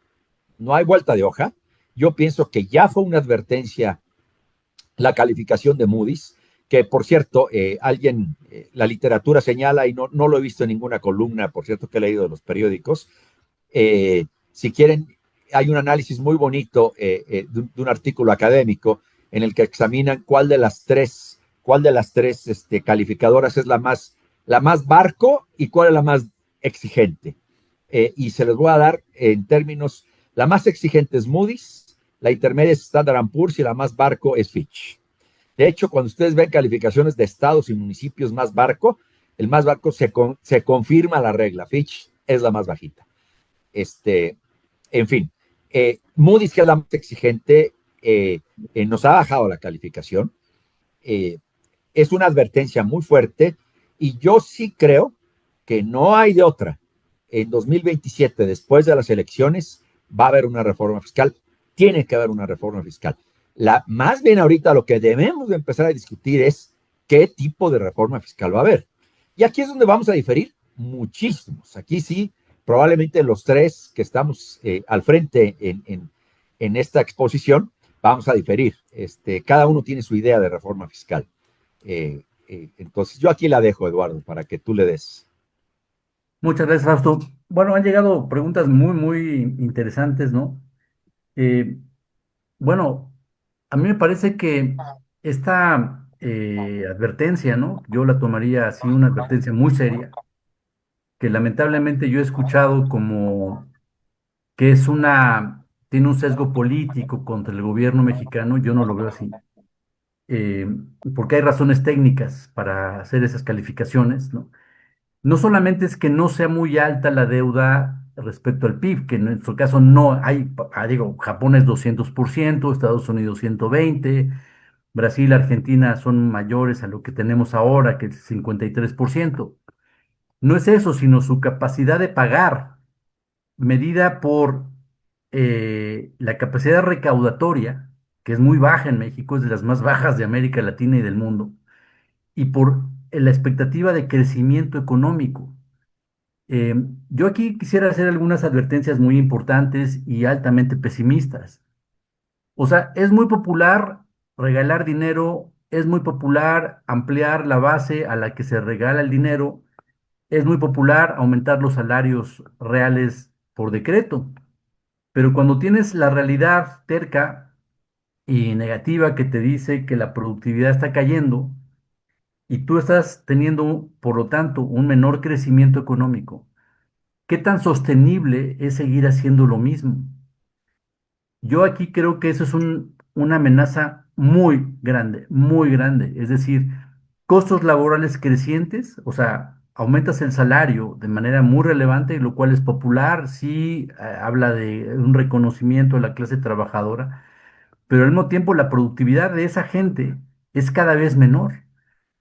vuelta de hoja. Yo pienso que ya fue una advertencia la calificación de Moody's, que por cierto, la literatura señala, y no lo he visto en ninguna columna, por cierto, que he leído de los periódicos. Si quieren, hay un análisis muy bonito de un artículo académico en el que examinan cuál de las tres calificadoras es la más barco y cuál es la más exigente. Y se les voy a dar en términos, la más exigente es Moody's, la intermedia es Standard & Poor's y la más barco es Fitch. De hecho, cuando ustedes ven calificaciones de estados y municipios más barco, el más barco se confirma la regla. Fitch es la más bajita. En fin, Moody's, que es la más exigente, nos ha bajado la calificación. Es una advertencia muy fuerte y yo sí creo que no hay de otra. En 2027, después de las elecciones, va a haber una reforma fiscal. Tiene que haber una reforma fiscal. Más bien ahorita lo que debemos de empezar a discutir es qué tipo de reforma fiscal va a haber. Y aquí es donde vamos a diferir muchísimos. Aquí sí, probablemente los tres que estamos al frente en esta exposición, vamos a diferir. Cada uno tiene su idea de reforma fiscal. Entonces, yo aquí la dejo, Eduardo, para que tú le des. Muchas gracias, Fausto. Bueno, han llegado preguntas muy, muy interesantes, ¿no? Eh, bueno, a mí me parece que esta advertencia, ¿no? Yo la tomaría así, una advertencia muy seria, que lamentablemente yo he escuchado como que tiene un sesgo político contra el gobierno mexicano. Yo no lo veo así, eh, porque hay razones técnicas para hacer esas calificaciones, ¿no? No solamente es que no sea muy alta la deuda respecto al PIB, que en nuestro caso no hay, digo, Japón es 200%, Estados Unidos 120%, Brasil, Argentina son mayores a lo que tenemos ahora, que es 53%. No es eso, sino su capacidad de pagar, medida por la capacidad recaudatoria, que es muy baja en México, es de las más bajas de América Latina y del mundo, y por la expectativa de crecimiento económico. Eh, yo aquí quisiera hacer algunas advertencias muy importantes y altamente pesimistas. O sea, es muy popular regalar dinero, es muy popular ampliar la base a la que se regala el dinero, es muy popular aumentar los salarios reales por decreto, pero cuando tienes la realidad terca y negativa que te dice que la productividad está cayendo y tú estás teniendo, por lo tanto, un menor crecimiento económico, ¿qué tan sostenible es seguir haciendo lo mismo? Yo aquí creo que eso es una amenaza muy grande, muy grande. Es decir, costos laborales crecientes, o sea, aumentas el salario de manera muy relevante, lo cual es popular, sí, habla de un reconocimiento de la clase trabajadora, pero al mismo tiempo la productividad de esa gente es cada vez menor.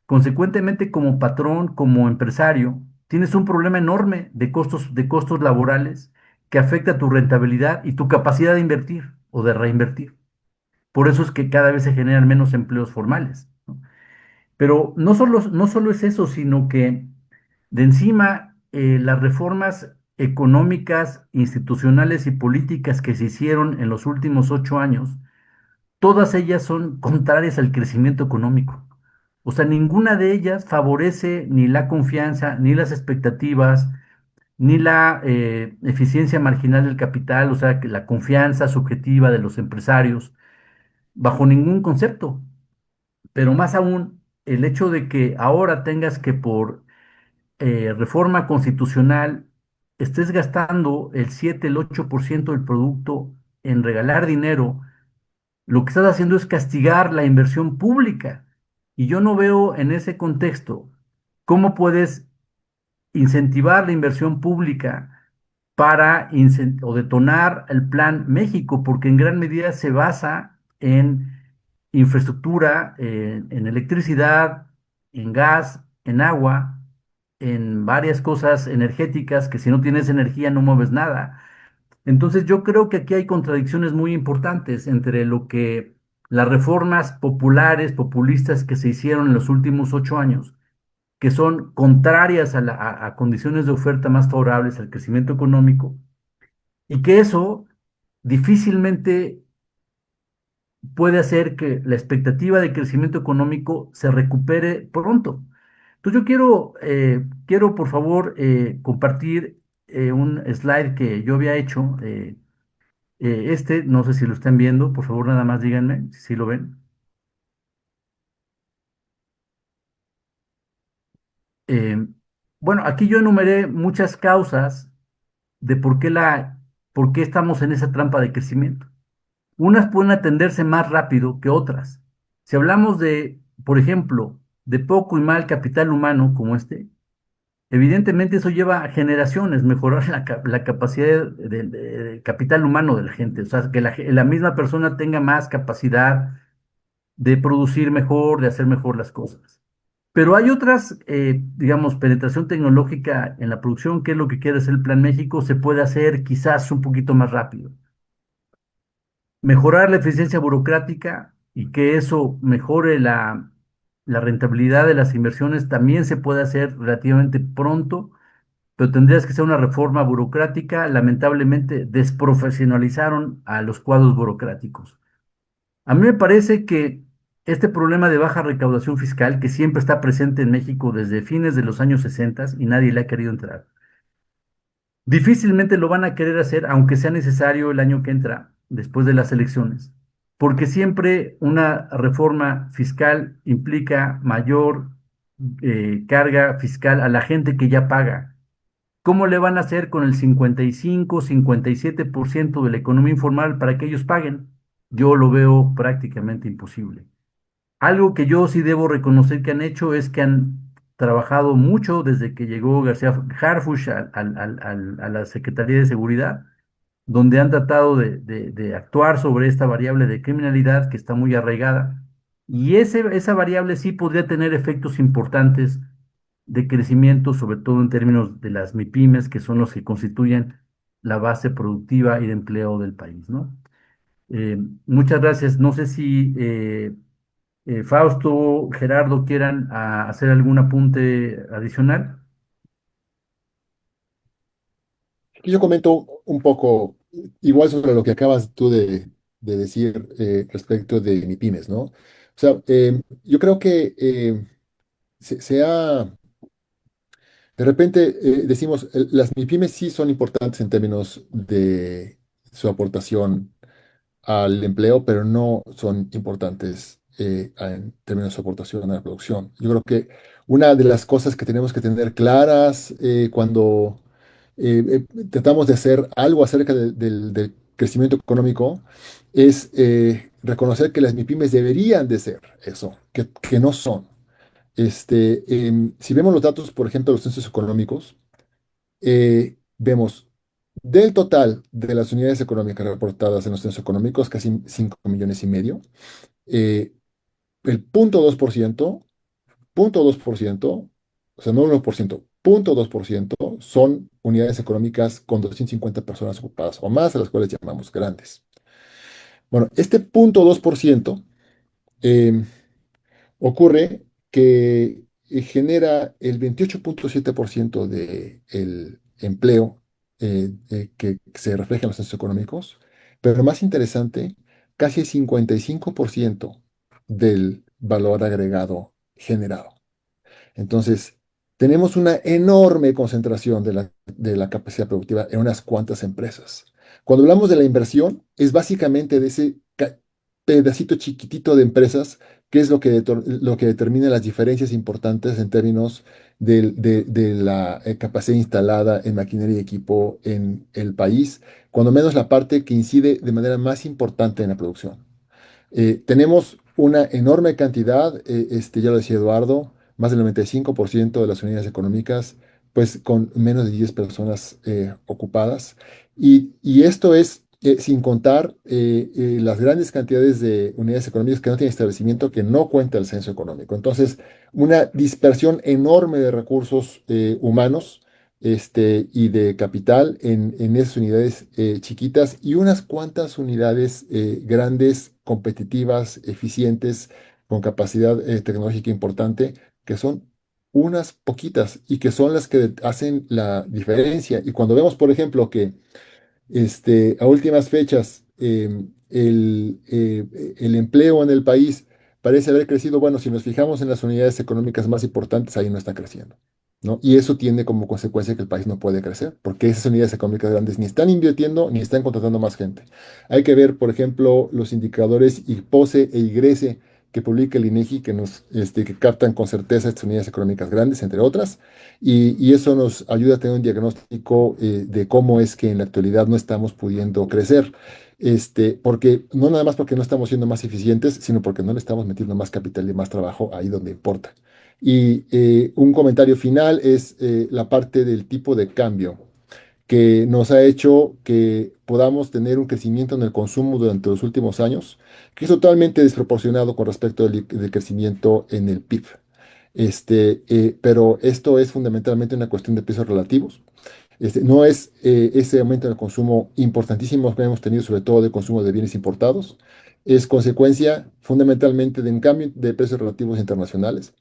Consecuentemente, como patrón, como empresario, tienes un problema enorme de costos laborales que afecta tu rentabilidad y tu capacidad de invertir o de reinvertir. Por eso es que cada vez se generan menos empleos formales, ¿no? Pero no solo es eso, sino que de encima las reformas económicas, institucionales y políticas que se hicieron en los últimos 8 años, todas ellas son contrarias al crecimiento económico. O sea, ninguna de ellas favorece ni la confianza, ni las expectativas, ni la eficiencia marginal del capital, o sea, que la confianza subjetiva de los empresarios, bajo ningún concepto. Pero más aún, el hecho de que ahora tengas que por reforma constitucional estés gastando el 7, el 8% del producto en regalar dinero, lo que estás haciendo es castigar la inversión pública. Y yo no veo en ese contexto cómo puedes incentivar la inversión pública para o detonar el Plan México, porque en gran medida se basa en infraestructura, en electricidad, en gas, en agua, en varias cosas energéticas que si no tienes energía no mueves nada. Entonces yo creo que aquí hay contradicciones muy importantes entre lo que las reformas populares, populistas que se hicieron en los últimos 8 años, que son contrarias a condiciones de oferta más favorables al crecimiento económico, y que eso difícilmente puede hacer que la expectativa de crecimiento económico se recupere pronto. Entonces yo quiero por favor compartir un slide que yo había hecho. No sé si lo están viendo, por favor nada más díganme si lo ven. Eh, bueno, aquí yo enumeré muchas causas de por qué estamos en esa trampa de crecimiento. Unas pueden atenderse más rápido que otras. Si hablamos de, por ejemplo, de poco y mal capital humano como evidentemente eso lleva a generaciones, mejorar la capacidad de capital humano de la gente, o sea, que la misma persona tenga más capacidad de producir mejor, de hacer mejor las cosas. Pero hay otras, digamos, penetración tecnológica en la producción, que es lo que quiere hacer el Plan México, se puede hacer quizás un poquito más rápido. Mejorar la eficiencia burocrática y que eso mejore la rentabilidad de las inversiones también se puede hacer relativamente pronto, pero tendrías que ser una reforma burocrática. Lamentablemente desprofesionalizaron a los cuadros burocráticos. A mí me parece que este problema de baja recaudación fiscal, que siempre está presente en México desde fines de los años 60 y nadie le ha querido entrar, difícilmente lo van a querer hacer, aunque sea necesario el año que entra, después de las elecciones, porque siempre una reforma fiscal implica mayor carga fiscal a la gente que ya paga. ¿Cómo le van a hacer con el 55-57% de la economía informal para que ellos paguen? Yo lo veo prácticamente imposible. Algo que yo sí debo reconocer que han hecho es que han trabajado mucho desde que llegó García Harfuch a la Secretaría de Seguridad, donde han tratado de actuar sobre esta variable de criminalidad que está muy arraigada. Y esa variable sí podría tener efectos importantes de crecimiento, sobre todo en términos de las MIPIMES, que son los que constituyen la base productiva y de empleo del país, ¿no? Muchas gracias. No sé si Fausto, Gerardo quieran hacer algún apunte adicional. Y yo comento un poco, igual sobre lo que acabas tú de decir respecto de MIPIMES, ¿no? O sea, yo creo que se ha, de repente decimos, las MIPIMES sí son importantes en términos de su aportación al empleo, pero no son importantes en términos de su aportación a la producción. Yo creo que una de las cosas que tenemos que tener claras cuando tratamos de hacer algo acerca del crecimiento económico es reconocer que las MIPIMES deberían de ser eso, que no son. Si vemos los datos, por ejemplo, de los censos económicos, vemos del total de las unidades económicas reportadas en los censos económicos, casi 5,5 millones, eh, el 0,2%, o sea, no 1%, 0,2% son unidades económicas con 250 personas ocupadas o más, a las cuales llamamos grandes. Bueno, este 0,2% eh, ocurre que genera el 28,7% del empleo que se refleja en los censos económicos, pero más interesante, casi el 55% del valor agregado generado. Entonces, tenemos una enorme concentración de la capacidad productiva en unas cuantas empresas. Cuando hablamos de la inversión, es básicamente de ese pedacito chiquitito de empresas que es lo que determina las diferencias importantes en términos de la capacidad instalada en maquinaria y equipo en el país, cuando menos la parte que incide de manera más importante en la producción. Tenemos una enorme cantidad, ya lo decía Eduardo, más del 95% de las unidades económicas pues con menos de 10 personas ocupadas. Y esto es sin contar las grandes cantidades de unidades económicas que no tienen establecimiento, que no cuenta el censo económico. Entonces, una dispersión enorme de recursos humanos y de capital en esas unidades chiquitas y unas cuantas unidades grandes, competitivas, eficientes, con capacidad tecnológica importante, que son unas poquitas y que son las que hacen la diferencia. Y cuando vemos, por ejemplo, que a últimas fechas, el empleo en el país parece haber crecido. Bueno, si nos fijamos en las unidades económicas más importantes, ahí no está creciendo, ¿no? Y eso tiene como consecuencia que el país no puede crecer, porque esas unidades económicas grandes ni están invirtiendo ni están contratando más gente. Hay que ver, por ejemplo, los indicadores IPOSE e IGRESE que publica el INEGI, que captan con certeza estas unidades económicas grandes, entre otras, y eso nos ayuda a tener un diagnóstico de cómo es que en la actualidad no estamos pudiendo crecer. Porque no nada más porque no estamos siendo más eficientes, sino porque no le estamos metiendo más capital y más trabajo ahí donde importa. Y un comentario final es la parte del tipo de cambio que nos ha hecho que podamos tener un crecimiento en el consumo durante los últimos años, que es totalmente desproporcionado con respecto del crecimiento en el PIB. Pero esto es fundamentalmente una cuestión de precios relativos. No es ese aumento en el consumo importantísimo que hemos tenido, sobre todo de consumo de bienes importados. Es consecuencia fundamentalmente de un cambio de precios relativos internacionales.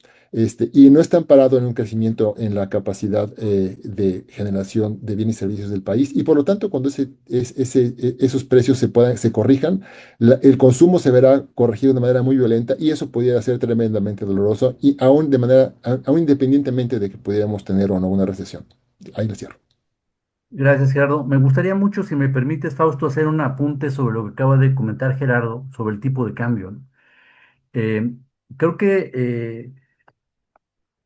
Y no está amparado en un crecimiento en la capacidad de generación de bienes y servicios del país. Y por lo tanto, cuando esos precios se corrijan, el consumo se verá corregido de manera muy violenta y eso pudiera ser tremendamente doloroso y aún independientemente de que pudiéramos tener o no una recesión. Ahí lo cierro. Gracias, Gerardo. Me gustaría mucho, si me permites, Fausto, hacer un apunte sobre lo que acaba de comentar Gerardo, sobre el tipo de cambio, ¿no? Eh, Creo que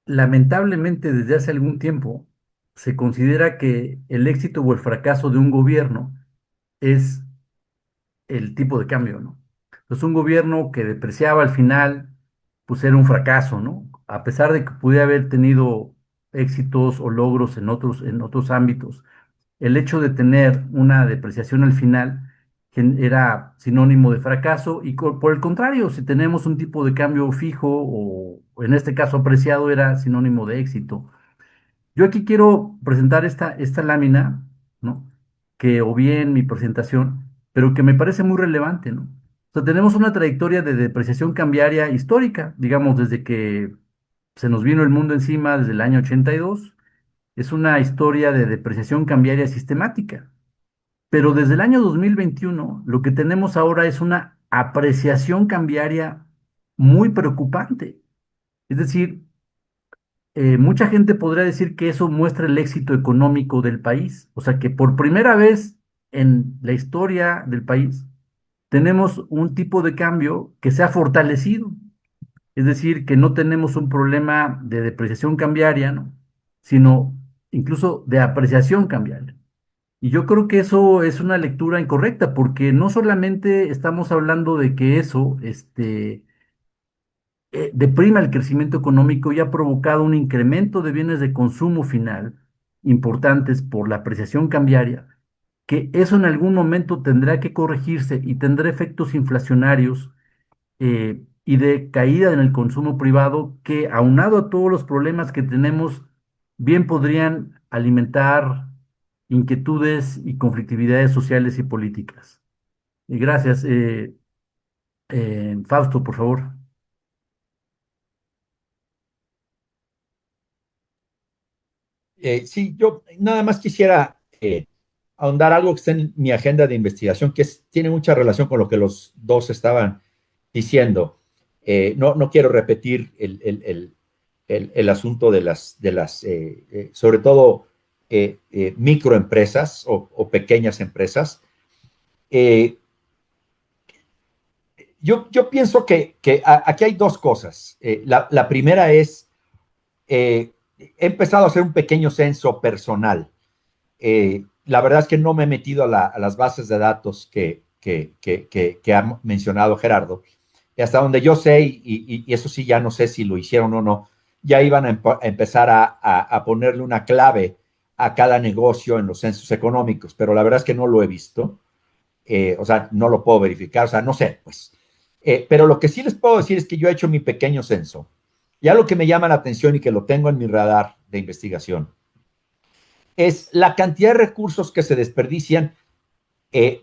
lamentablemente desde hace algún tiempo se considera que el éxito o el fracaso de un gobierno es el tipo de cambio, ¿no? Entonces, un gobierno que depreciaba al final, pues era un fracaso, ¿no? A pesar de que pudiera haber tenido éxitos o logros en otros ámbitos, el hecho de tener una depreciación al final era sinónimo de fracaso y por el contrario, si tenemos un tipo de cambio fijo o en este caso apreciado, era sinónimo de éxito. Yo aquí quiero presentar esta lámina, ¿no? Que obvié en mi presentación, pero que me parece muy relevante, ¿no? O sea, tenemos una trayectoria de depreciación cambiaria histórica, digamos, desde que se nos vino el mundo encima, desde el año 82. Es una historia de depreciación cambiaria sistemática. Pero desde el año 2021, lo que tenemos ahora es una apreciación cambiaria muy preocupante. Es decir, mucha gente podría decir que eso muestra el éxito económico del país. O sea que por primera vez en la historia del país tenemos un tipo de cambio que se ha fortalecido. Es decir, que no tenemos un problema de depreciación cambiaria, ¿no? Sino incluso de apreciación cambiaria. Y yo creo que eso es una lectura incorrecta, porque no solamente estamos hablando de que eso, deprima el crecimiento económico y ha provocado un incremento de bienes de consumo final importantes por la apreciación cambiaria, que eso en algún momento tendrá que corregirse y tendrá efectos inflacionarios y de caída en el consumo privado que, aunado a todos los problemas que tenemos, bien podrían alimentar inquietudes y conflictividades sociales y políticas. Y gracias. Fausto, por favor. Sí, yo nada más quisiera ahondar algo que está en mi agenda de investigación, tiene mucha relación con lo que los dos estaban diciendo. No quiero repetir el asunto de las sobre todo, microempresas o pequeñas empresas. Eh, yo pienso que aquí hay dos cosas. La primera es, he empezado a hacer un pequeño censo personal. La verdad es que no me he metido a las bases de datos que ha mencionado Gerardo. Y hasta donde yo sé, y eso sí, ya no sé si lo hicieron o no, ya iban a empezar a ponerle una clave a cada negocio en los censos económicos, pero la verdad es que no lo he visto, o sea, no lo puedo verificar, o sea, no sé, pues. Pero lo que sí les puedo decir es que yo he hecho mi pequeño censo. Ya lo que me llama la atención y que lo tengo en mi radar de investigación es la cantidad de recursos que se desperdician,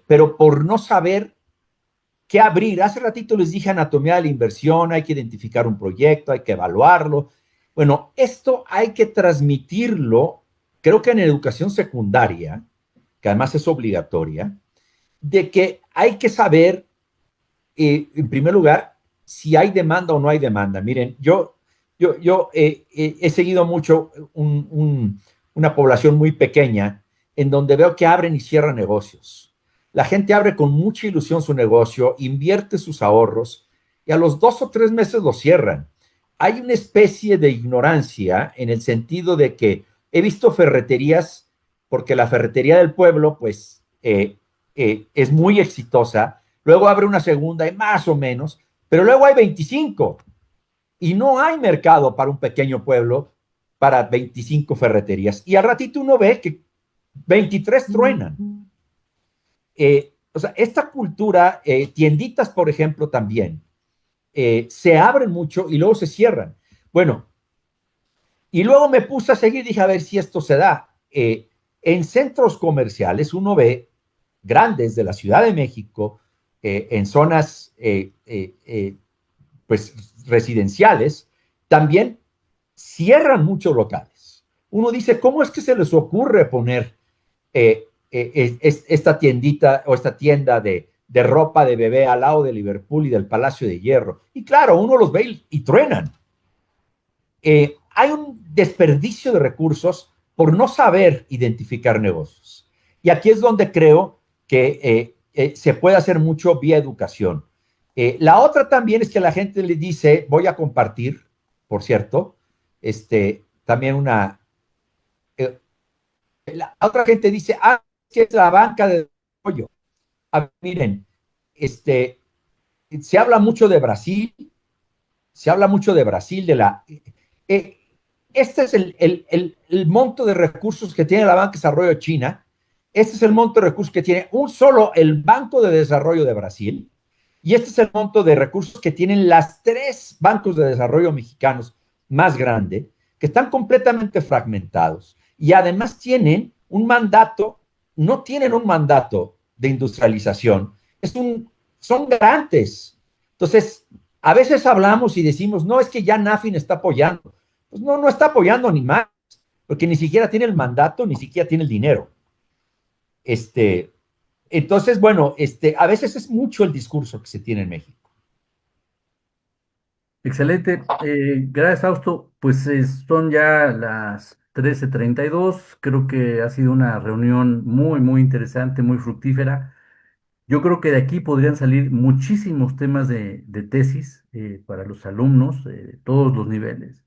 pero por no saber qué abrir. Hace ratito les dije anatomía de la inversión, hay que identificar un proyecto, hay que evaluarlo. Bueno, esto hay que transmitirlo, creo que en educación secundaria, que además es obligatoria, de que hay que saber, en primer lugar, si hay demanda o no hay demanda. Miren, yo he seguido mucho una población muy pequeña en donde veo que abren y cierran negocios. La gente abre con mucha ilusión su negocio, invierte sus ahorros y a los 2 o 3 meses lo cierran. Hay una especie de ignorancia en el sentido de que he visto ferreterías, porque la ferretería del pueblo, pues, es muy exitosa, luego abre una segunda y más o menos, pero luego hay 25 y no hay mercado para un pequeño pueblo para 25 ferreterías. Y al ratito uno ve que 23 truenan. O sea, esta cultura, tienditas, por ejemplo, también, se abren mucho y luego se cierran. Bueno, y luego me puse a seguir, dije, a ver si esto se da. En centros comerciales uno ve grandes de la Ciudad de México, en zonas pues residenciales, también cierran muchos locales. Uno dice, ¿cómo es que se les ocurre poner esta tiendita o esta tienda de ropa de bebé al lado de Liverpool y del Palacio de Hierro? Y claro, uno los ve y truenan. Hay un desperdicio de recursos por no saber identificar negocios. Y aquí es donde creo que se puede hacer mucho vía educación. La otra también es que la gente le dice, voy a compartir, por cierto, también eh, la otra gente dice, que es la banca de desarrollo. Miren, se habla mucho de Brasil, se habla mucho de Brasil, eh, este es el monto de recursos que tiene la Banca de Desarrollo de China, este es el monto de recursos que tiene un solo el Banco de Desarrollo de Brasil, y este es el monto de recursos que tienen las tres bancos de desarrollo mexicanos más grandes, que están completamente fragmentados, y además tienen un mandato, no tienen un mandato de industrialización, son garantes. Entonces, a veces hablamos y decimos, no, es que ya NAFIN está apoyando. Pues no, no está apoyando ni más, porque ni siquiera tiene el mandato, ni siquiera tiene el dinero. Este, entonces, bueno, a veces es mucho el discurso que se tiene en México. Excelente. Gracias, Fausto. Pues son ya las 13:32. Creo que ha sido una reunión muy, muy interesante, muy fructífera. Yo creo que de aquí podrían salir muchísimos temas de tesis para los alumnos de todos los niveles.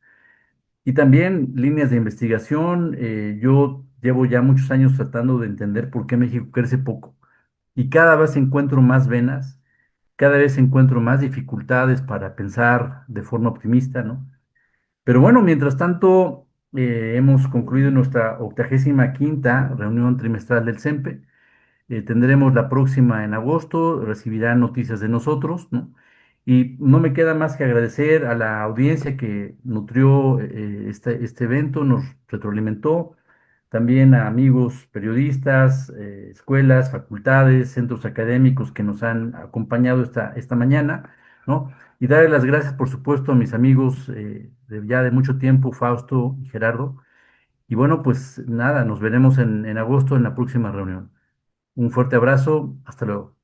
Y también líneas de investigación. Yo llevo ya muchos años tratando de entender por qué México crece poco. Y cada vez encuentro más venas, cada vez encuentro más dificultades para pensar de forma optimista, ¿no? Pero bueno, mientras tanto, hemos concluido nuestra 85ª reunión trimestral del CEMPE. Tendremos la próxima en agosto, recibirán noticias de nosotros, ¿no? Y no me queda más que agradecer a la audiencia que nutrió este evento, nos retroalimentó, también a amigos periodistas, escuelas, facultades, centros académicos que nos han acompañado esta mañana, ¿no? Y darle las gracias, por supuesto, a mis amigos ya de mucho tiempo, Fausto y Gerardo. Y bueno, pues nada, nos veremos en agosto en la próxima reunión. Un fuerte abrazo, hasta luego.